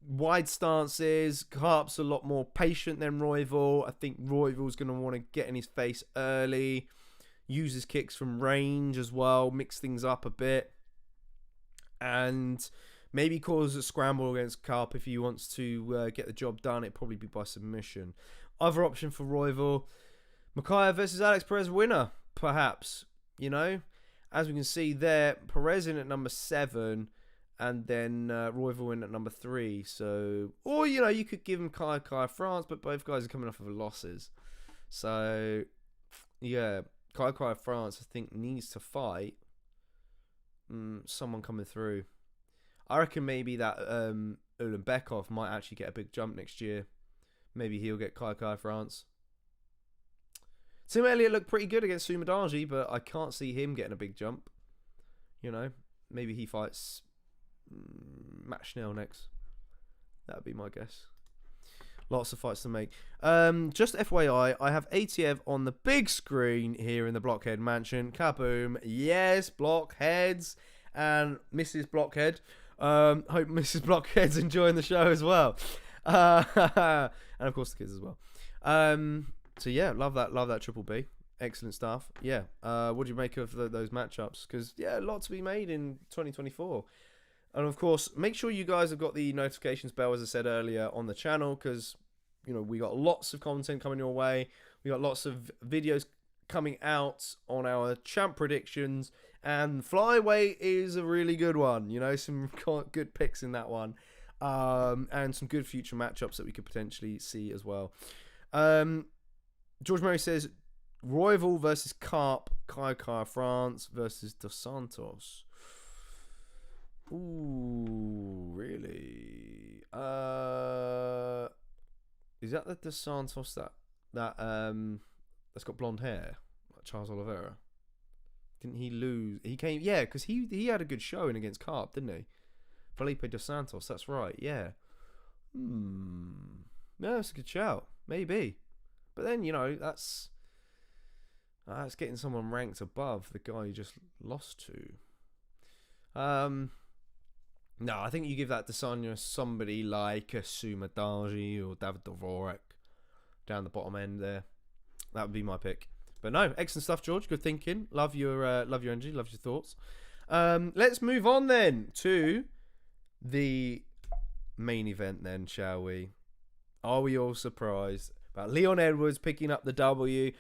wide stances. Karp's a lot more patient than Royval. I think Royval's going to want to get in his face early. Use his kicks from range as well. Mix things up a bit. And maybe cause a scramble against Karp if he wants to get the job done. It'd probably be by submission. Other option for Royval, Mokaev versus Alex Perez winner, perhaps. As we can see there, Perez in at number 7, and then Royval in at number 3. So, or you could give him Kai France, but both guys are coming off of losses. So, yeah, Kai France I think needs to fight someone coming through. I reckon maybe that Ulanbekov might actually get a big jump next year. Maybe he'll get Kai France. Tim Elliott looked pretty good against Sumadaji, but I can't see him getting a big jump. Maybe he fights Matt Schnell next. That would be my guess. Lots of fights to make. Just FYI, I have ATF on the big screen here in the Blockhead Mansion. Kaboom. Yes, Blockheads and Mrs. Blockhead. Hope Mrs. Blockhead's enjoying the show as well. And of course the kids as well. So yeah, love that Triple B. Excellent stuff. Yeah. What do you make of those matchups? Because yeah, a lot to be made in 2024. And of course, make sure you guys have got the notifications bell, as I said earlier, on the channel, because you know we got lots of content coming your way. We got lots of videos coming out on our champ predictions, and flyweight is a really good one. You know, some good picks in that one, and some good future matchups that we could potentially see as well. George Murray says Royval versus Carp, Kai France versus Dos Santos. Ooh, really? Is that the Dos Santos that's got blonde hair, like Charles Oliveira? Didn't he lose? He came, yeah, because he had a good showing against Carp, didn't he? Felipe Dos Santos, that's right, yeah. No, that's a good shout, maybe. But then you know that's getting someone ranked above the guy you just lost to. No, I think you give that to somebody like a Sumadaji or David Dvorak down the bottom end there. That would be my pick. But no, excellent stuff, George. Good thinking. Love your energy. Love your thoughts. Let's move on then to the main event then, shall we? Are we all surprised about Leon Edwards picking up the W?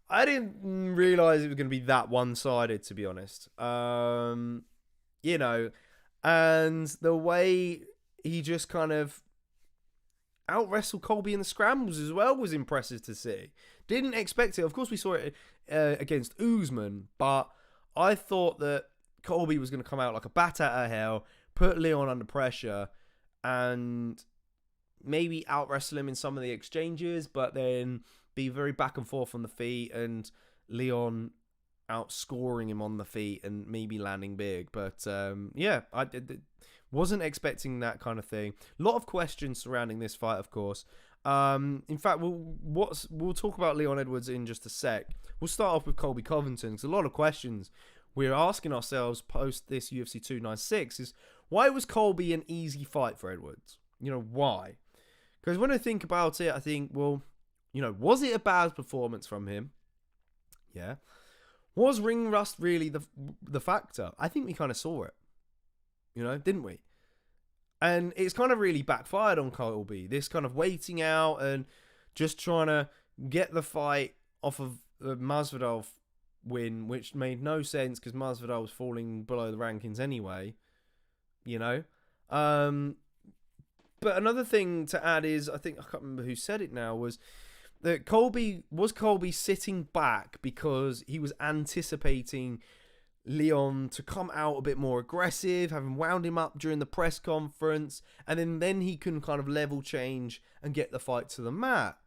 I didn't realise it was going to be that one-sided, to be honest. You know, and the way he just kind of out-wrestled Colby in the scrambles as well was impressive to see. Didn't expect it. Of course, we saw it against Usman, but I thought that Colby was going to come out like a bat out of hell, put Leon under pressure, and maybe out-wrestle him in some of the exchanges, but then be very back and forth on the feet, and Leon outscoring him on the feet and maybe landing big. But yeah, I wasn't expecting that kind of thing. A lot of questions surrounding this fight, of course. In fact, we'll talk about Leon Edwards in just a sec. We'll start off with Colby Covington, because a lot of questions we're asking ourselves post this UFC 296 is, why was Colby an easy fight for Edwards? You know, why? Because when I think about it, I think, well, you know, was it a bad performance from him? Yeah. Was ring rust really the factor? I think we kind of saw it, you know, didn't we? And it's kind of really backfired on Colby. This kind of waiting out and just trying to get the fight off of the Masvidal win, which made no sense because Masvidal was falling below the rankings anyway, you know. But another thing to add is, I can't remember who said it now, was that Colby sitting back because he was anticipating Leon to come out a bit more aggressive, having wound him up during the press conference, and then he can kind of level change and get the fight to the mat,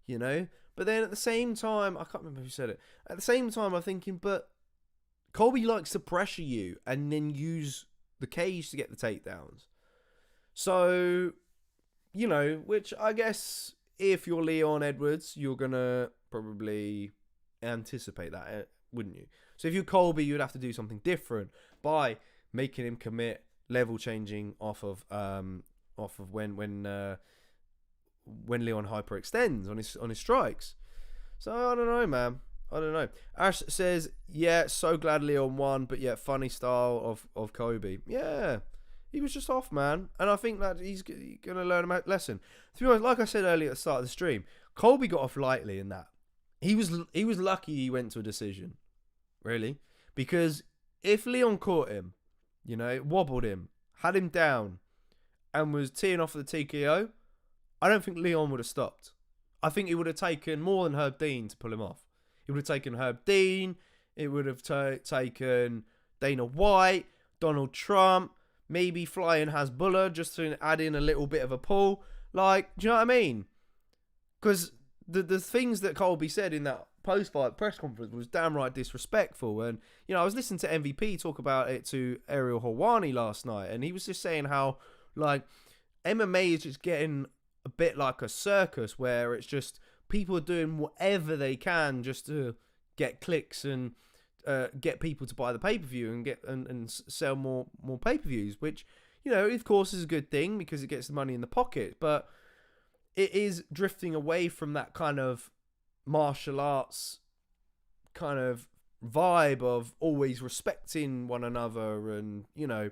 you know? But then at the same time, I can't remember who said it, at the same time I'm thinking, but Colby likes to pressure you and then use the cage to get the takedowns. So, you know, which I guess if you're Leon Edwards, you're going to probably anticipate that, wouldn't you? So if you're Colby, you'd have to do something different by making him commit level changing off of when Leon hyperextends on his strikes. So I don't know, man. I don't know. Ash says, yeah, so glad Leon won, but yeah, funny style of Colby. Yeah, he was just off, man. And I think that he's going to learn a lesson. To be honest, like I said earlier at the start of the stream, Colby got off lightly in that. He was lucky he went to a decision. Really? Because if Leon caught him, you know, wobbled him, had him down, and was teeing off the TKO, I don't think Leon would have stopped. I think it would have taken more than Herb Dean to pull him off. It would have taken Herb Dean, it would have taken Dana White, Donald Trump, maybe Flying Hasbullah just to add in a little bit of a pull. Like, do you know what I mean? Because the things that Colby said in that post-fight press conference was damn right disrespectful. And, you know, I was listening to MVP talk about it to Ariel Helwani last night, and he was just saying how, like, MMA is just getting a bit like a circus where it's just people are doing whatever they can just to get clicks and get people to buy the pay-per-view and get and sell more pay-per-views, which, you know, of course is a good thing because it gets the money in the pocket, but it is drifting away from that kind of martial arts kind of vibe of always respecting one another and, you know,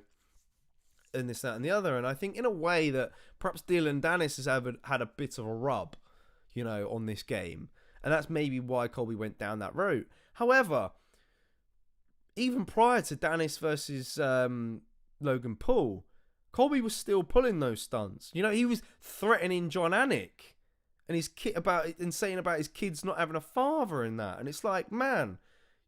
and this, that, and the other. And I think in a way that perhaps Dylan Dennis has had a bit of a rub, you know, on this game. And that's maybe why Colby went down that route. However, even prior to Dennis versus Logan Paul, Colby was still pulling those stunts. You know, he was threatening John Anik and his kid and saying about his kids not having a father and that. And it's like, man,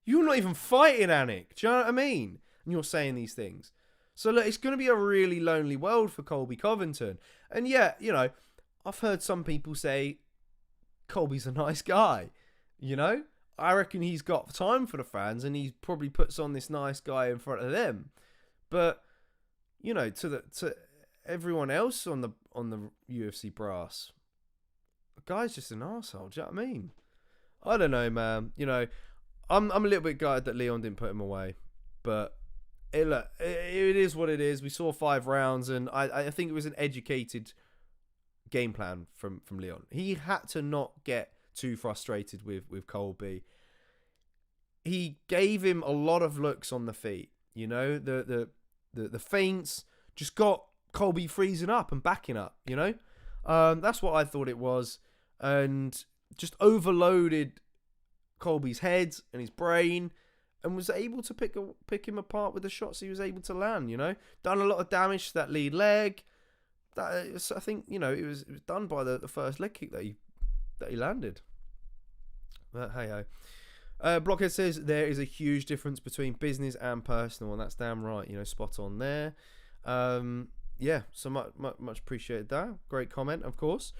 you're not even fighting Anik. Do you know what I mean? And you're saying these things. So look, it's going to be a really lonely world for Colby Covington. And yeah, you know, I've heard some people say Colby's a nice guy. You know, I reckon he's got time for the fans and he probably puts on this nice guy in front of them. But, you know, to everyone else on the UFC brass, the guy's just an arsehole. Do you know what I mean? I don't know, man. You know, I'm a little bit gutted that Leon didn't put him away. But it is what it is. We saw 5 rounds, and I think it was an educated game plan from Leon. He had to not get too frustrated with Colby. He gave him a lot of looks on the feet. You know, the feints just got Colby freezing up and backing up. You know, that's what I thought it was, and just overloaded Colby's head and his brain, and was able to pick him apart with the shots he was able to land. You know, done a lot of damage to that lead leg. I think, you know, it was done by the first leg kick that he landed. But hey ho. Blockhead says there is a huge difference between business and personal, and that's damn right. You know, spot on there. Yeah, so much appreciated that. Great comment, of course.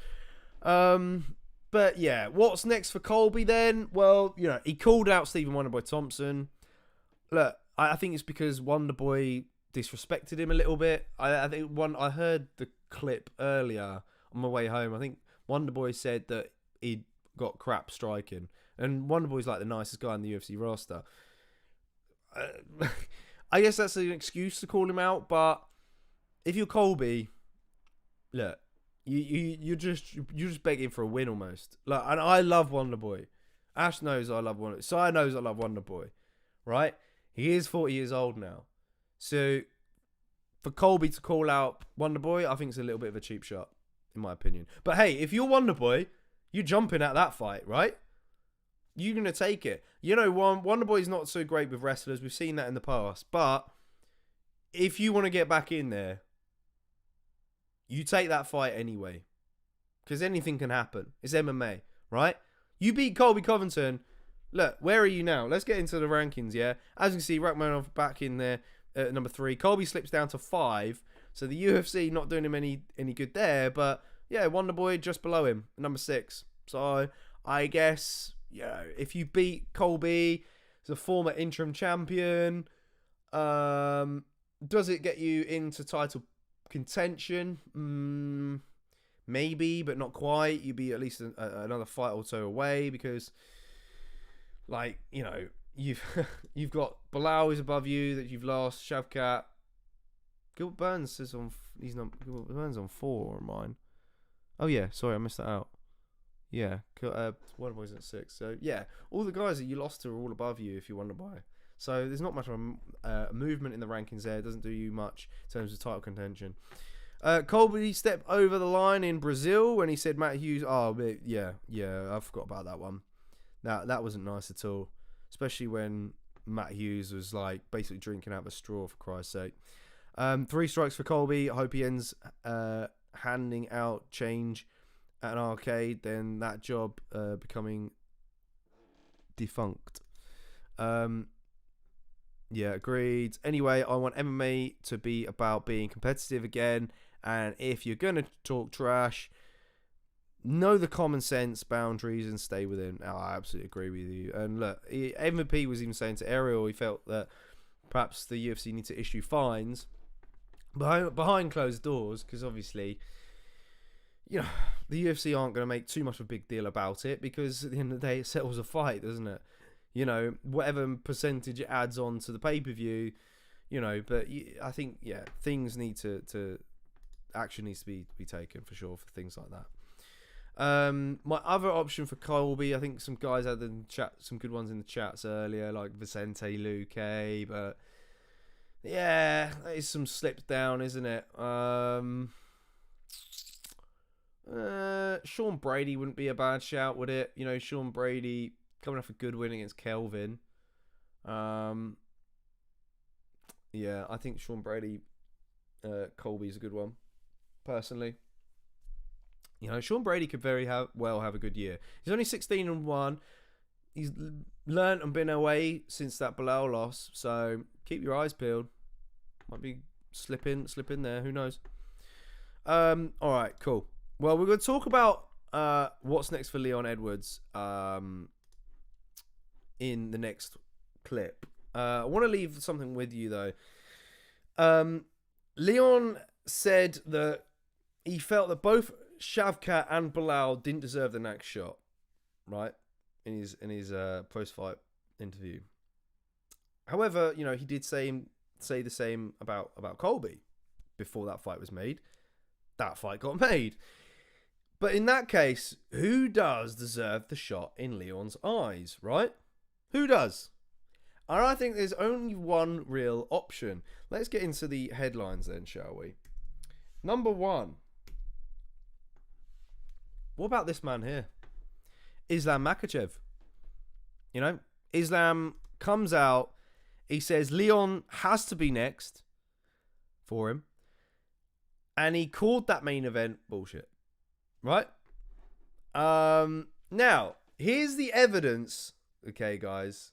But yeah, what's next for Colby then? Well, you know, he called out Stephen Wonderboy Thompson. Look, I think it's because Wonderboy disrespected him a little bit. I think I heard the clip earlier on my way home. I think Wonderboy said that he'd got crap striking, and Wonderboy's like the nicest guy in the UFC roster. I guess that's an excuse to call him out, but if you're Colby, look, you're just begging for a win almost. Like, and I love Wonderboy. Ash knows I love Wonderboy. Sai knows I love Wonderboy, right? He is 40 years old now. So for Colby to call out Wonderboy, I think it's a little bit of a cheap shot, in my opinion. But hey, if you're Wonderboy, you're jumping at that fight, right? You're going to take it. You know, Wonderboy's not so great with wrestlers. We've seen that in the past. But if you want to get back in there, you take that fight anyway. Because anything can happen. It's MMA, right? You beat Colby Covington. Look, where are you now? Let's get into the rankings, yeah? As you can see, Rachmanov back in there at number 3. Colby slips down to 5. So the UFC not doing him any good there. But yeah, Wonderboy just below him, number 6. So I guess, yeah, if you beat Colby, he's a former interim champion. Does it get you into title contention? Maybe, but not quite. You'd be at least another fight or so away because, like, you know, you've got Bilal is above you that you've lost. Shavkat. Gilbert Burns is on. Gilbert Burns on 4 on mine. Oh yeah, sorry, I missed that out. Yeah, Wonderboy's at 6. So yeah, all the guys that you lost to are all above you if you Wonderboy. So there's not much of a movement in the rankings there. It doesn't do you much in terms of title contention. Colby stepped over the line in Brazil when he said Matt Hughes. Oh, yeah, I forgot about that one. That wasn't nice at all. Especially when Matt Hughes was like basically drinking out of a straw, for Christ's sake. 3 strikes for Colby. I hope he ends handing out change at an arcade. Then that job becoming defunct. Yeah, agreed. Anyway, I want MMA to be about being competitive again. And if you're going to talk trash, know the common sense boundaries and stay within. Oh, I absolutely agree with you. And look, MVP was even saying to Ariel he felt that perhaps the UFC need to issue fines behind closed doors because obviously, you know, the UFC aren't going to make too much of a big deal about it, because at the end of the day, it settles a fight, doesn't it? You know, whatever percentage it adds on to the pay-per-view, you know, but I think, yeah, things need to action needs to be taken for sure for things like that. My other option for Colby, I think some guys had in the chat, some good ones in the chats earlier, like Vicente Luque, but yeah, that is some slips down, isn't it? Sean Brady wouldn't be a bad shout, would it? You know, Sean Brady coming off a good win against Kelvin. Yeah, I think Sean Brady, Colby's a good one, personally. You know, Sean Brady could well have a good year. He's only 16-1. He's learnt and been away since that Bilal loss, so keep your eyes peeled. Might be slip in there. Who knows? All right, cool. Well, we're going to talk about what's next for Leon Edwards in the next clip. I want to leave something with you, though. Leon said that he felt that both Shavkat and Bilal didn't deserve the next shot, right? In his post-fight interview. However, you know, he did say the same about Colby before that fight was made. That fight got made. But in that case, who does deserve the shot in Leon's eyes, right? Who does? And I think there's only one real option. Let's get into the headlines then, shall we? Number one. What about this man here? Islam Makhachev. You know, Islam comes out. He says Leon has to be next for him. And he called that main event bullshit. Right? Now, here's the evidence. Okay, guys.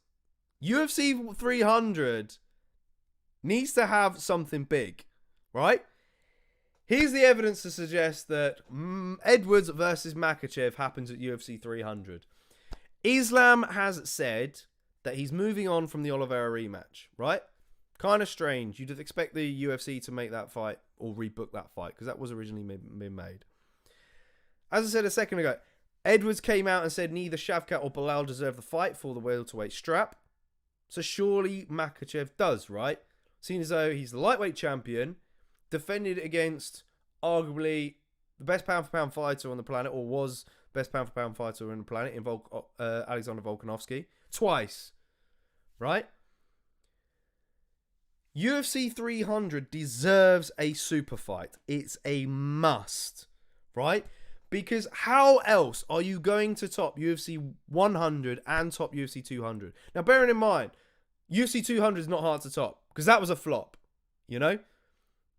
UFC 300 needs to have something big. Right? Here's the evidence to suggest that Edwards versus Makhachev happens at UFC 300. Islam has said that he's moving on from the Oliveira rematch, right? Kind of strange. You'd expect the UFC to make that fight or rebook that fight, because that was originally been made. As I said a second ago, Edwards came out and said neither Shavkat or Bilal deserve the fight for the welterweight strap. So surely Makhachev does, right? Seeing as though he's the lightweight champion, defended against arguably the best pound-for-pound fighter on the planet, or was best pound-for-pound fighter on the planet, in Alexander Volkanovski, twice, right? UFC 300 deserves a super fight. It's a must, right? Because how else are you going to top UFC 100 and top UFC 200? Now, bearing in mind, UFC 200 is not hard to top, because that was a flop, you know?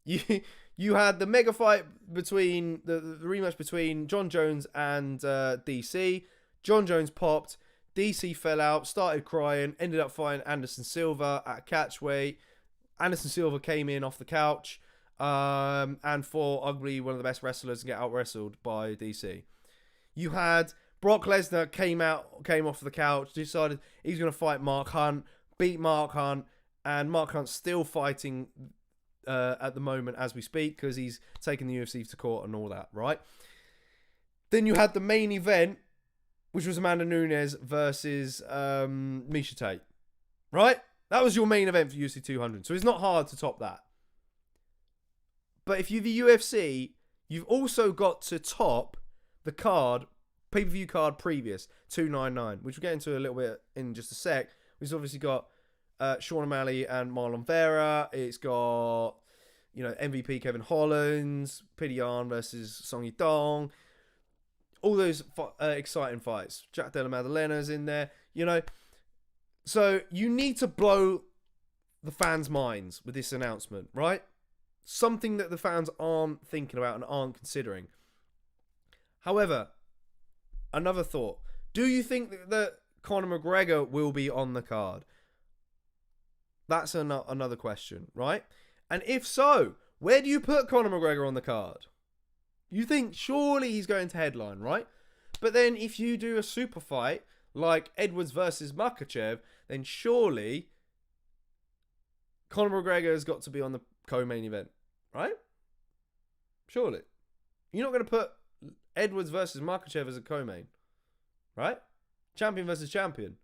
You had the mega fight between the rematch between John Jones and DC. John Jones popped. DC fell out, started crying, ended up fighting Anderson Silva at catchweight. Anderson Silva came in off the couch and fought arguably one of the best wrestlers and get out wrestled by DC. You had Brock Lesnar came off the couch, decided he's going to fight Mark Hunt, beat Mark Hunt, and Mark Hunt's still fighting at the moment as we speak, because he's taken the UFC to court and all that, right? Then you had the main event, which was Amanda Nunes versus Miesha Tate, right? That was your main event for UFC 200, so it's not hard to top that. But if you're the UFC, you've also got to top the card, pay-per-view card previous, 299, which we'll get into a little bit in just a sec. We've obviously got Sean O'Malley and Marlon Vera. It's got, you know, MVP Kevin Holland, Paddy versus Song Yadong. All those exciting fights. Jack Della Maddalena's in there, you know. So you need to blow the fans' minds with this announcement, right? Something that the fans aren't thinking about and aren't considering. However, another thought. Do you think that Conor McGregor will be on the card? That's another question, right? And if so, where do you put Conor McGregor on the card? You think surely he's going to headline, right? But then if you do a super fight like Edwards versus Makhachev, then surely Conor McGregor has got to be on the co-main event, right? Surely. You're not going to put Edwards versus Makhachev as a co-main, right? Champion versus champion.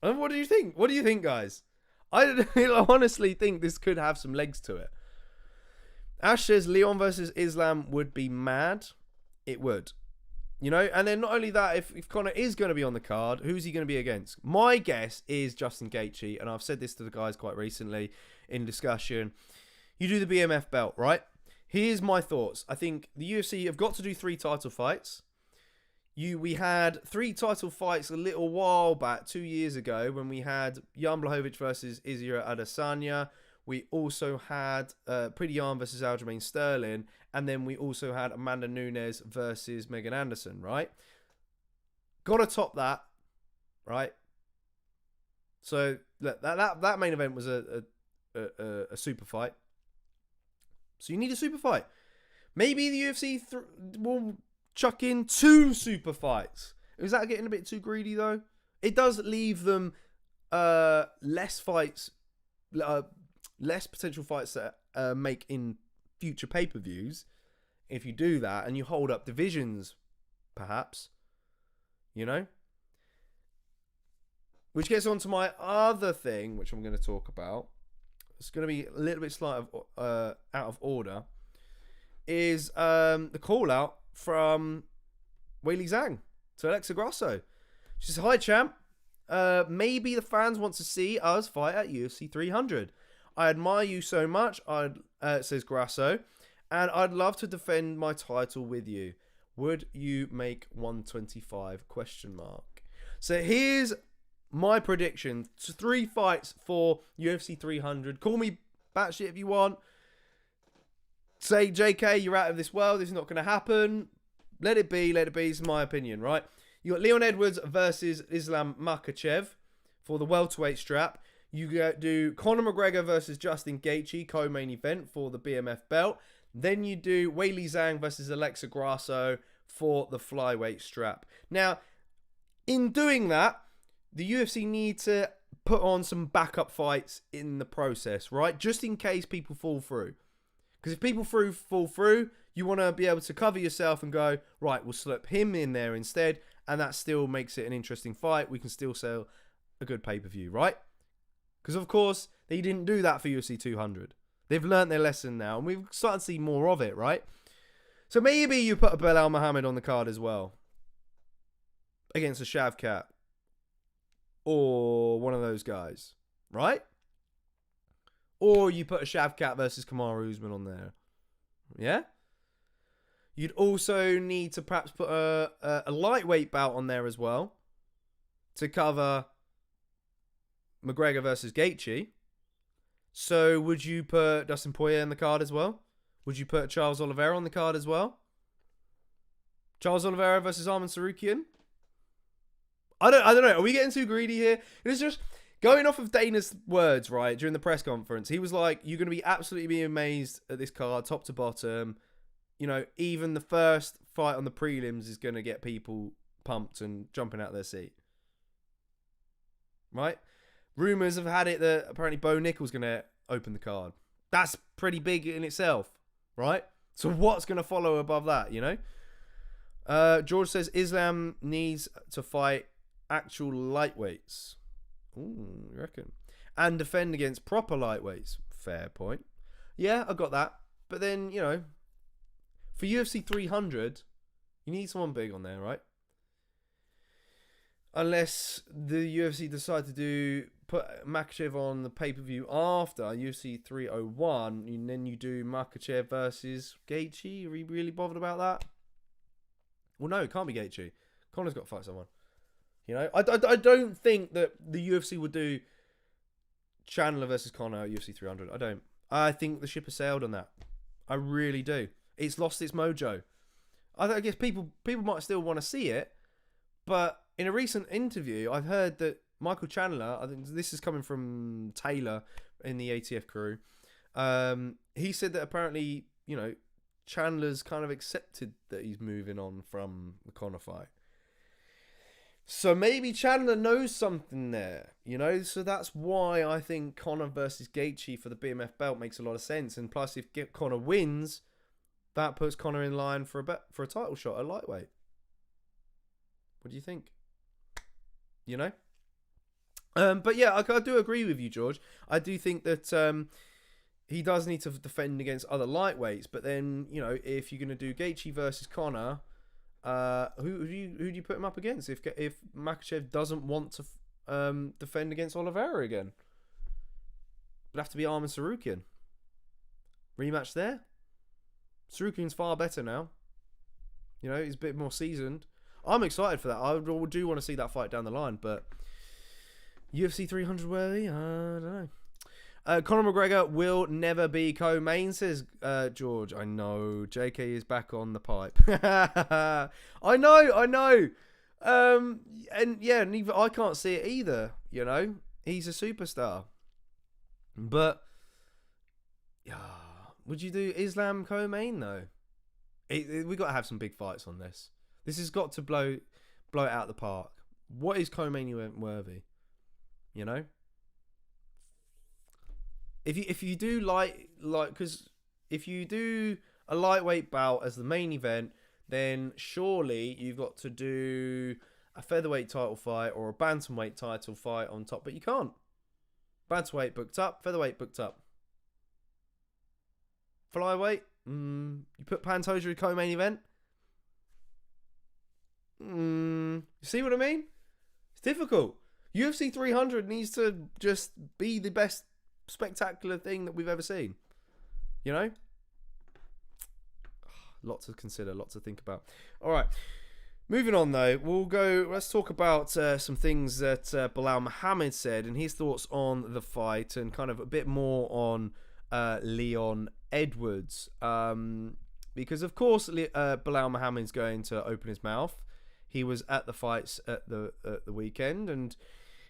And what do you think? What do you think, guys? I honestly think this could have some legs to it. Ash says Leon versus Islam would be mad. It would. You know, and then not only that, if Conor is going to be on the card, who's he going to be against? My guess is Justin Gaethje, and I've said this to the guys quite recently in discussion. You do the BMF belt, right? Here's my thoughts. I think the UFC have got to do 3 title fights. We had 3 title fights a little while back, 2 years ago, when we had Jan Blachowicz versus Israel Adesanya. We also had Pretty Yarn versus Aljamain Sterling. And then we also had Amanda Nunes versus Megan Anderson, right? Got to top that, right? So that main event was a super fight. So you need a super fight. Maybe the UFC will chuck in 2 super fights. Is that getting a bit too greedy, though? It does leave them less fights, less potential fights that make in future pay-per-views. If you do that and you hold up divisions, perhaps, you know? Which gets on to my other thing, which I'm going to talk about. It's going to be a little bit slight out of order. Is the call out from Weili Zhang to Alexa Grasso. She says, "Hi champ, maybe the fans want to see us fight at UFC 300. I admire you so much," says Grasso, "and I'd love to defend my title with you. Would you make 125 ? So here's my prediction. 3 fights for UFC 300. Call me batshit if you want. Say, JK, you're out of this world. This is not going to happen. Let it be. Let it be. This is my opinion, right? You got Leon Edwards versus Islam Makhachev for the welterweight strap. You do Conor McGregor versus Justin Gaethje, co-main event for the BMF belt. Then you do Weili Zhang versus Alexa Grasso for the flyweight strap. Now, in doing that, the UFC need to put on some backup fights in the process, right? Just in case people fall through. Because if people fall through, you want to be able to cover yourself and go, right, we'll slip him in there instead. And that still makes it an interesting fight. We can still sell a good pay-per-view, right? Because, of course, they didn't do that for UFC 200. They've learnt their lesson now, and we've started to see more of it, right? So maybe you put a Belal Muhammad on the card as well. Against a Shavkat. Or one of those guys, right? Or you put a Shavkat versus Kamaru Usman on there. Yeah? You'd also need to perhaps put a lightweight bout on there as well. To cover McGregor versus Gaethje. So would you put Dustin Poirier on the card as well? Would you put Charles Oliveira on the card as well? Charles Oliveira versus Arman Sarukian? I don't know. Are we getting too greedy here? It's just going off of Dana's words, right, during the press conference. He was like, you're going to be absolutely amazed at this card, top to bottom. You know, even the first fight on the prelims is going to get people pumped and jumping out of their seat. Right? Rumours have had it that apparently Bo Nickal's going to open the card. That's pretty big in itself, right? So what's going to follow above that, you know? George says Islam needs to fight actual lightweights. Ooh, you reckon? And defend against proper lightweights. Fair point. Yeah, I got that. But then, you know, for UFC 300, you need someone big on there, right? Unless the UFC decide to put Makhachev on the pay-per-view after UFC 301, and then you do Makhachev versus Gaethje. Are you really bothered about that? Well, no, it can't be Gaethje. Conor's got to fight someone. You know, I don't think that the UFC would do Chandler versus Conor at UFC 300. I don't. I think the ship has sailed on that. I really do. It's lost its mojo. I guess people might still want to see it, but in a recent interview, I've heard that Michael Chandler, I think this is coming from Taylor in the ATF crew, he said that apparently, you know, Chandler's kind of accepted that he's moving on from the Conor fight. So maybe Chandler knows something there, you know. So that's why I think Conor versus Gaethje for the BMF belt makes a lot of sense. And plus, if Conor wins, that puts Conor in line for a title shot at lightweight. What do you think? You know. But yeah, I do agree with you, George. I do think that he does need to defend against other lightweights. But then, you know, if you're going to do Gaethje versus Conor, who do you put him up against if Makhachev doesn't want to defend against Oliveira again? Would have to be Arman Tsarukyan. Rematch there. Tsarukyan's far better now. You know, he's a bit more seasoned. I'm excited for that. I do want to see that fight down the line, but UFC 300 worthy? I don't know. Conor McGregor will never be co-main, says George. I know. JK is back on the pipe. I know. And yeah, neither I can't see it either. You know, he's a superstar. But would you do Islam co-main though? We got to have some big fights on this. This has got to blow it out of the park. What is co-main event worthy? You know. If you do because if you do a lightweight bout as the main event, then surely you've got to do a featherweight title fight or a bantamweight title fight on top, but you can't. Bantamweight booked up, featherweight booked up. Flyweight, you put Pantoja co-main event. You see what I mean? It's difficult. UFC 300 needs to just be the best spectacular thing that we've ever seen. You know? Lots to consider, lots to think about. All right. Moving on, though, let's talk about some things that Belal Muhammad said and his thoughts on the fight and kind of a bit more on Leon Edwards. Because, of course, Belal Muhammad's going to open his mouth. He was at the fights at the weekend, and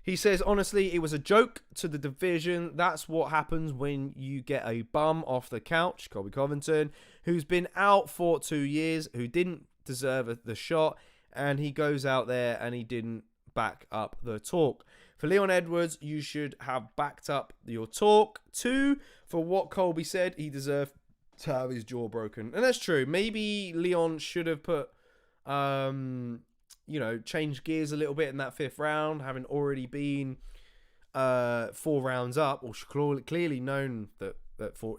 he says, honestly, it was a joke to the division. That's what happens when you get a bum off the couch, Colby Covington, who's been out for 2 years, who didn't deserve the shot, and he goes out there and he didn't back up the talk. For Leon Edwards, you should have backed up your talk too. For what Colby said, he deserved to have his jaw broken. And that's true. Maybe Leon should have put, changed gears a little bit in that 5th round, having already been 4 rounds up, or clearly known that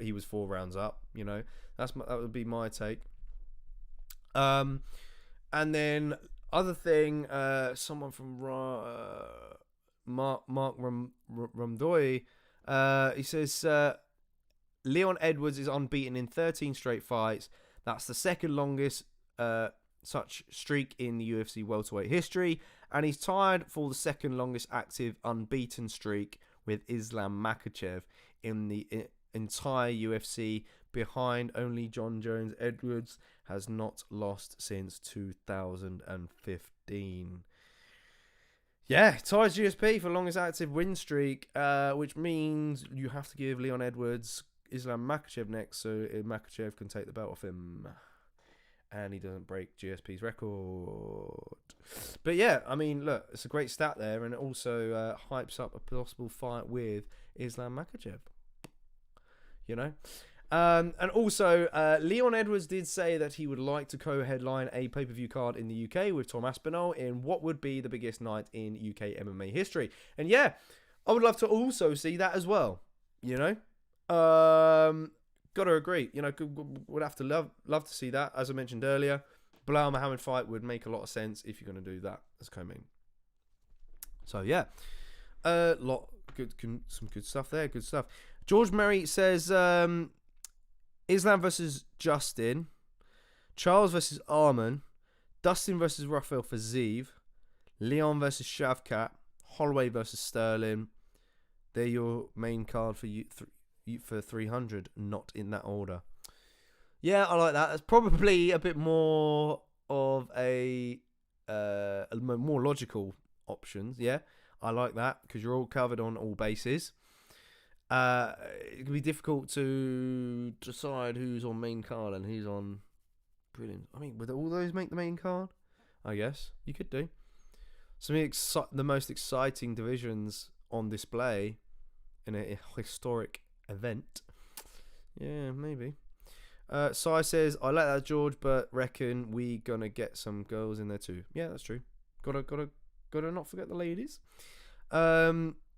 he was 4 rounds up. You know, that would be my take. And then other thing, someone from Mark Rumdoy, he says Leon Edwards is unbeaten in 13 straight fights. That's the second longest such streak in the UFC welterweight history, and he's tied for the second longest active unbeaten streak with Islam Makhachev in the entire UFC, behind only John Jones. Edwards has not lost since 2015. Yeah, ties GSP for longest active win streak, which means you have to give Leon Edwards Islam Makhachev next, so Makhachev can take the belt off him and he doesn't break GSP's record. But yeah, I mean, look, it's a great stat there, and it also hypes up a possible fight with Islam Makhachev. You know? And also, Leon Edwards did say that he would like to co-headline a pay-per-view card in the UK with Tom Aspinall in what would be the biggest night in UK MMA history. And yeah, I would love to also see that as well. You know? Gotta agree. You know, would have to love to see that. As I mentioned earlier, Belal Muhammad fight would make a lot of sense if you're going to do that as co-main. So yeah, some good stuff there. Good stuff. George Murray says Islam versus Justin, Charles versus Arman, Dustin versus Rafael Fiziev, Leon versus Shavkat, Holloway versus Sterling. They're your main card for you. For 300, not in that order. Yeah, I like that. It's probably a bit more of a more logical options. Yeah, I like that because you're all covered on all bases. It can be difficult to decide who's on main card and who's on prelims. I mean, would all those make the main card? I guess you could do. some of the most exciting divisions on display in a historic event. Yeah, maybe. Sai says, I like that, George, but reckon we gonna get some girls in there too. Yeah, that's true. Gotta not forget the ladies.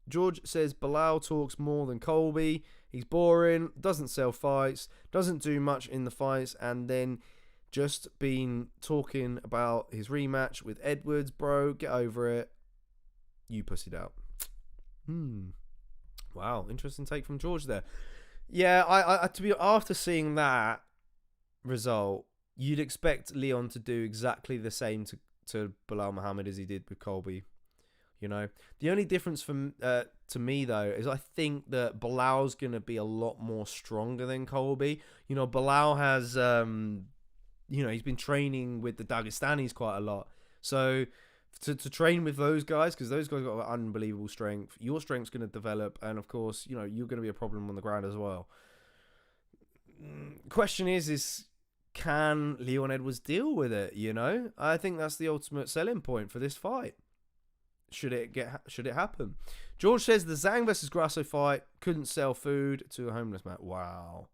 George says, Bilal talks more than Colby. He's boring, doesn't sell fights, doesn't do much in the fights, and then just been talking about his rematch with Edwards, bro. Get over it. You pussied out. Wow, interesting take from George there. Yeah, I to be after seeing that result, you'd expect Leon to do exactly the same to Bilal Muhammad as he did with Colby. You know, the only difference from to me though is I think that Bilal's gonna be a lot more stronger than Colby. You know, Bilal has he's been training with the Dagestanis quite a lot, so to train with those guys, because those guys got unbelievable strength. Your strength's going to develop, and of course, you're going to be a problem on the ground as well. Question is can Leon Edwards deal with it? I think that's the ultimate selling point for this fight. Should it happen? George says the Zhang versus Grasso fight couldn't sell food to a homeless man. Wow.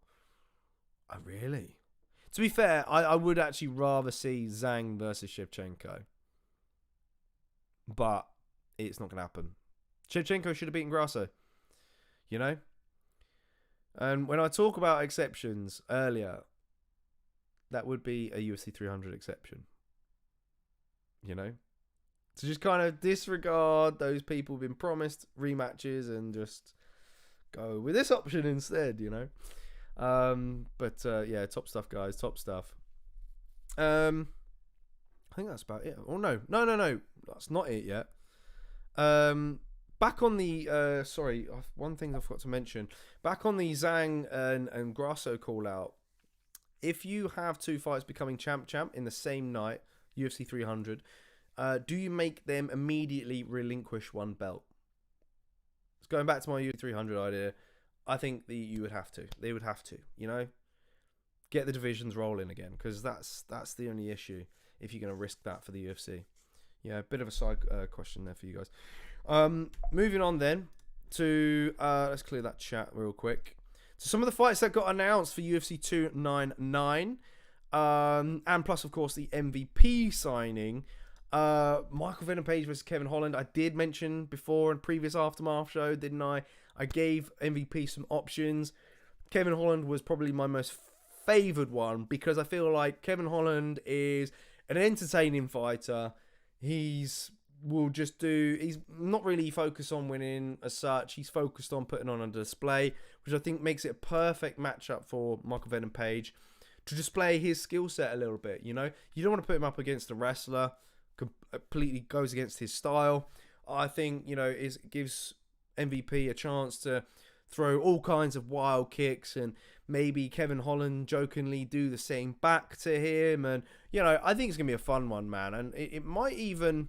Oh, really? To be fair, I would actually rather see Zhang versus Shevchenko. But it's not going to happen. Shevchenko should have beaten Grasso. And when I talk about exceptions earlier, that would be a UFC 300 exception. To just kind of disregard those people who've been promised rematches and just go with this option instead, yeah, top stuff, guys. Top stuff. I think that's about it. Oh, no. That's not it yet. Back on the... sorry, one thing I forgot to mention. Back on the Zhang and Grasso call-out. If you have two fights becoming champ in the same night, UFC 300, do you make them immediately relinquish one belt? It's going back to my UFC 300 idea. I think you would have to. They would have to, get the divisions rolling again, because that's the only issue if you're going to risk that for the UFC. Yeah, a bit of a side question there for you guys. Moving on then to let's clear that chat real quick. So some of the fights that got announced for UFC 299, and plus of course the MVP signing. Michael Venom Page versus Kevin Holland. I did mention before in previous Aftermath show, didn't I? I gave MVP some options. Kevin Holland was probably my most favoured one, because I feel like Kevin Holland is an entertaining fighter. He's not really focused on winning as such. He's focused on putting on a display, which I think makes it a perfect matchup for Michael Venom Page to display his skill set a little bit. You don't want to put him up against a wrestler completely goes against his style. I think it gives MVP a chance to throw all kinds of wild kicks, and maybe Kevin Holland jokingly do the same back to him. And I think it's gonna be a fun one, man. And it might even...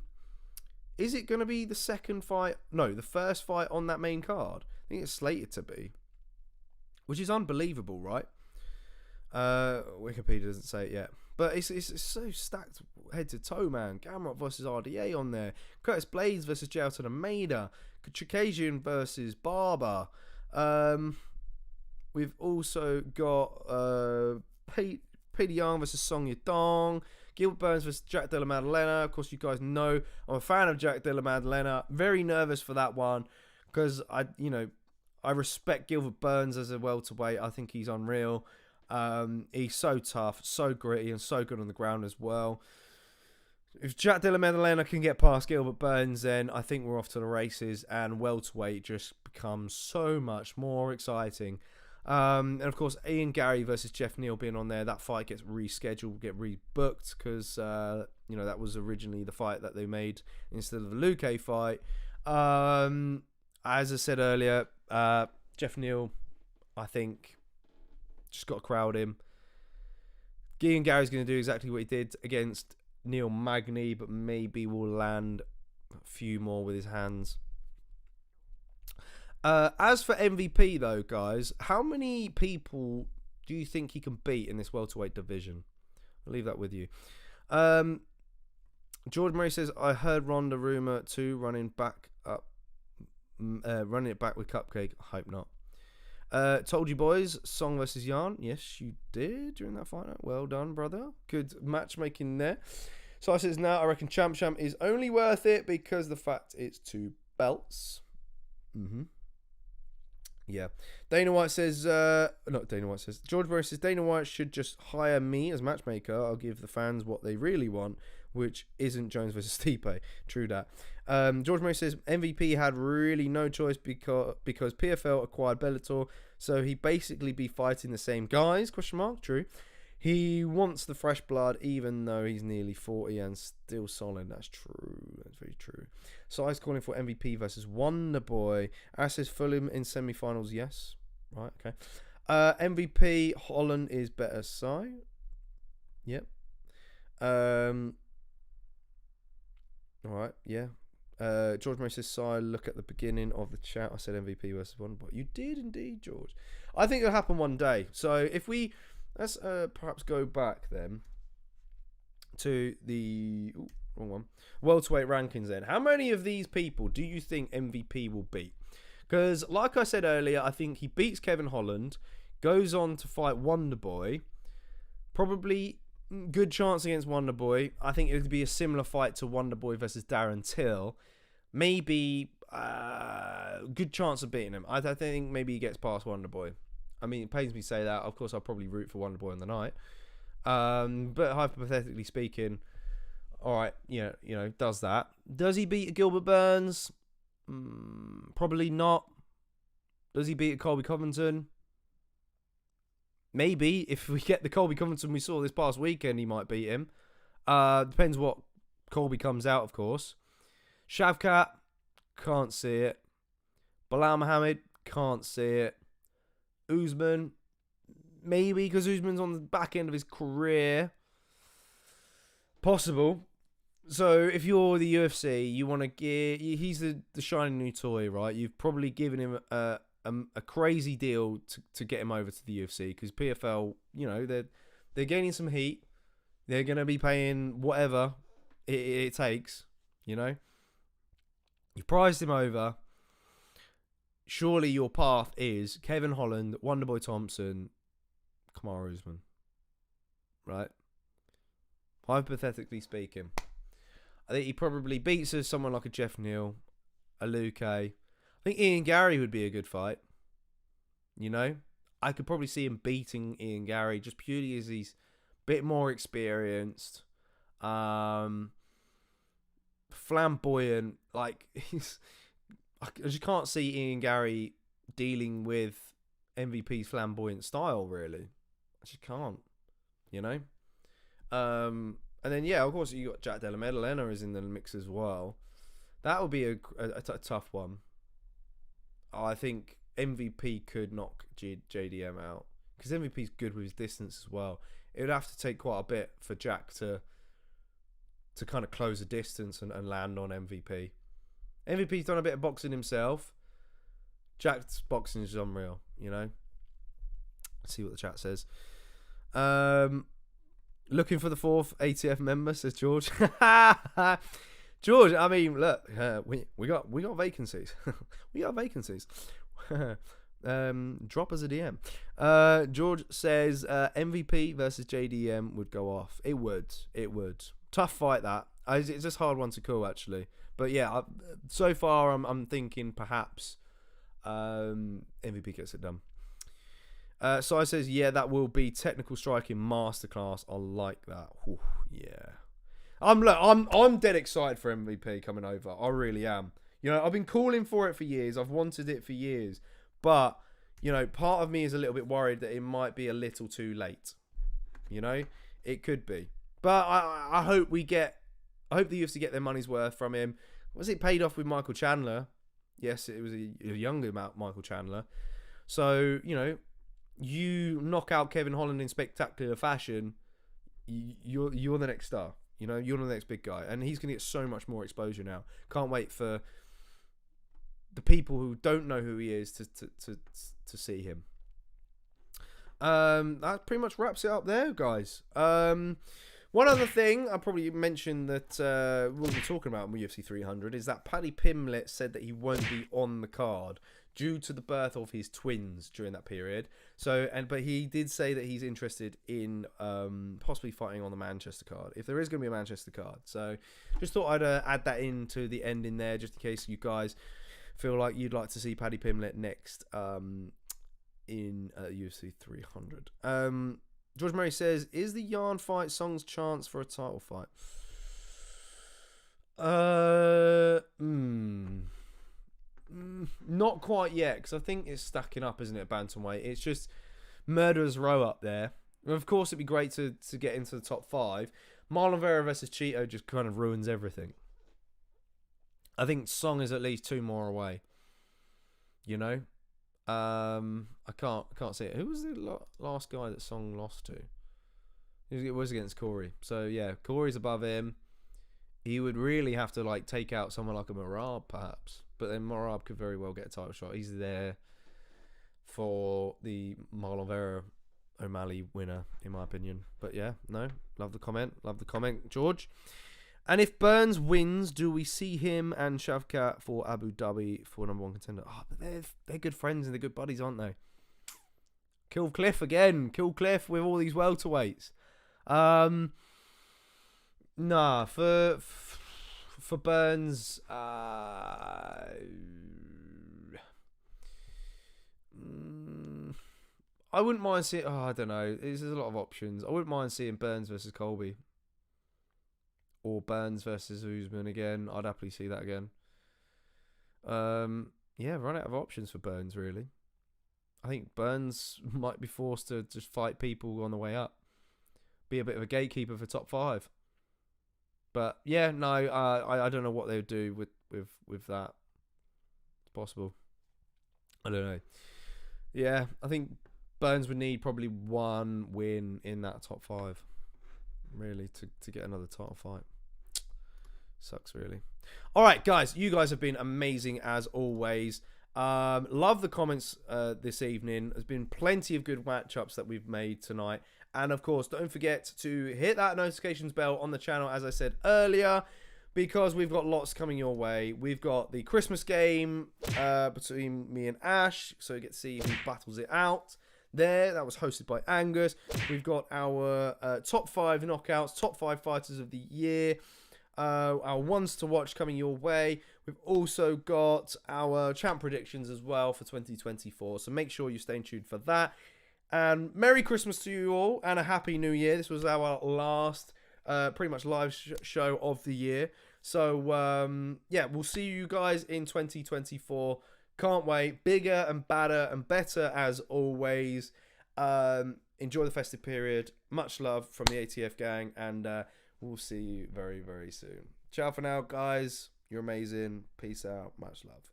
Is it gonna be the second fight? No, the first fight on that main card. I think it's slated to be, which is unbelievable, right? Wikipedia doesn't say it yet, but it's so stacked head to toe, man. Gamrot versus RDA on there. Curtis Blades versus Jelton Almeida. Chikazian versus Barber. We've also got Petey Young versus Song Yadong. Gilbert Burns versus Jack Della Maddalena. Of course, you guys know I'm a fan of Jack Della Maddalena. Very nervous for that one, because I respect Gilbert Burns as a welterweight. I think he's unreal. He's so tough, so gritty, and so good on the ground as well. If Jack Della Maddalena can get past Gilbert Burns, then I think we're off to the races, and welterweight just becomes so much more exciting. And of course, Ian Gary versus Jeff Neal being on there, that fight gets rescheduled, get rebooked, because that was originally the fight that they made instead of the Luque fight. As I said earlier, Jeff Neal, I think, just got to crowd him. Ian Gary's going to do exactly what he did against Neil Magny, but maybe will land a few more with his hands. As for MVP, though, guys, how many people do you think he can beat in this welterweight division? I'll leave that with you. George Murray says, I heard Ronda rumor too running it back with Cupcake. I hope not. Told you boys, Song versus Yarn. Yes, you did during that fight. Well done, brother. Good matchmaking there. So I says, now I reckon Champ is only worth it because the fact it's 2 belts. Yeah. Dana White says, not Dana White says, George Murray says, Dana White should just hire me as matchmaker. I'll give the fans what they really want, which isn't Jones versus Stipe. True that. George Murray says, MVP had really no choice because PFL acquired Bellator, so he basically be fighting the same guys, ? True. He wants the fresh blood, even though he's nearly 40 and still solid. That's true. That's very true. So I was calling for MVP versus Wonderboy. As says Fulham in semi-finals. Yes. Right. Okay. MVP Holland is better side. Yep. All right. Yeah. George Murray says, side. Look at the beginning of the chat. I said MVP versus Wonderboy. You did indeed, George. I think it'll happen one day. So if we... Let's perhaps go back then to the wrong one. Welterweight rankings then. How many of these people do you think MVP will beat? Because like I said earlier, I think he beats Kevin Holland, goes on to fight Wonderboy. Probably good chance against Wonderboy. I think it would be a similar fight to Wonderboy versus Darren Till. Maybe good chance of beating him. I think maybe he gets past Wonderboy. I mean, it pains me to say that. Of course, I'll probably root for Wonderboy on the night. But hypothetically speaking, all right, does that. Does he beat Gilbert Burns? Probably not. Does he beat Colby Covington? Maybe. If we get the Colby Covington we saw this past weekend, he might beat him. Depends what Colby comes out, of course. Shavkat, can't see it. Bilal Muhammad, can't see it. Usman, maybe, because Usman's on the back end of his career. Possible. So if you're the UFC, you want to give... He's the shiny new toy, right? You've probably given him a crazy deal to get him over to the UFC, because PFL, they're gaining some heat. They're going to be paying whatever it takes, You've priced him over. Surely your path is Kevin Holland, Wonderboy Thompson, Kamaru Usman. Right? Hypothetically speaking. I think he probably beats someone like a Jeff Neal, a Luke. I think Ian Gary would be a good fight. I could probably see him beating Ian Gary just purely as he's a bit more experienced. Flamboyant. I just can't see Ian Gary dealing with MVP's flamboyant style, really. I just can't, And then, yeah, of course, you got Jack Della Maddalena is in the mix as well. That would be a tough one. I think MVP could knock JDM out, because MVP's good with his distance as well. It would have to take quite a bit for Jack to kind of close the distance and land on MVP. MVP's done a bit of boxing himself. Jack's boxing is unreal, Let's see what the chat says. Looking for the 4th ATF member, says George. George, I mean, look, we got vacancies. We got vacancies. Drop us a DM. George says MVP versus JDM would go off. It would. Tough fight that. It's just a hard one to call, actually. But yeah, so far I'm thinking perhaps MVP gets it done. Sai says, yeah, that will be technical striking masterclass. I like that. Ooh, yeah. I'm dead excited for MVP coming over. I really am. I've been calling for it for years. I've wanted it for years. But, part of me is a little bit worried that it might be a little too late. It could be. But I hope the UFC get their money's worth from him. Was it paid off with Michael Chandler? Yes, it was a younger Michael Chandler. So, you knock out Kevin Holland in spectacular fashion, you're the next star. You're the next big guy. And he's going to get so much more exposure now. Can't wait for the people who don't know who he is to see him. That pretty much wraps it up there, guys. One other thing I probably mentioned that we'll be talking about in UFC 300 is that Paddy Pimblett said that he won't be on the card due to the birth of his twins during that period. So, but he did say that he's interested in possibly fighting on the Manchester card, if there is going to be a Manchester card. So, just thought I'd add that into the end in there, just in case you guys feel like you'd like to see Paddy Pimblett next in UFC 300. George Murray says, is the Yarn fight Song's chance for a title fight? Not quite yet, because I think it's stacking up, isn't it, bantamweight? It's just murderer's row up there. Of course, it'd be great to get into the top 5. Marlon Vera versus Cheeto just kind of ruins everything. I think Song is at least 2 more away. You know? I can't see it. Who was the last guy that Song lost to? It was against Corey. So yeah, Corey's above him. He would really have to like take out someone like a Marab, perhaps. But then Marab could very well get a title shot. He's there for the Marlon Vera O'Malley winner, in my opinion. But yeah, no, love the comment, George. And if Burns wins, do we see him and Shavkat for Abu Dhabi for #1 contender? Oh, but they're good friends and they're good buddies, aren't they? Kill Cliff again. Kill Cliff with all these welterweights. Nah, for Burns, I wouldn't mind seeing. Oh, I don't know. There's a lot of options. I wouldn't mind seeing Burns versus Colby. Or Burns versus Usman again. I'd happily see that again. Yeah, run out of options for Burns, really. I think Burns might be forced to just fight people on the way up. Be a bit of a gatekeeper for top 5. But yeah, no, I don't know what they would do with that. It's possible. I don't know. Yeah, I think Burns would need probably 1 win in that top 5. Really, to get another title fight. Sucks, really. All right, guys, you guys have been amazing as always. Love the comments this evening. There's been plenty of good matchups that we've made tonight. And of course, don't forget to hit that notifications bell on the channel, as I said earlier, because we've got lots coming your way. We've got the Christmas game between me and Ash, so you get to see who battles it out. That was hosted by Angus. We've got our top 5 knockouts, top 5 fighters of the year, our ones to watch coming your way. We've also got our champ predictions as well for 2024, so make sure you stay tuned for that. And Merry Christmas to you all, and a Happy New Year. This was our last pretty much live show of the year. So yeah, we'll see you guys in 2024. Can't wait. Bigger and badder and better as always. Enjoy the festive period. Much love from the ATF gang, and we'll see you very, very soon. Ciao for now, guys. You're amazing. Peace out. Much love.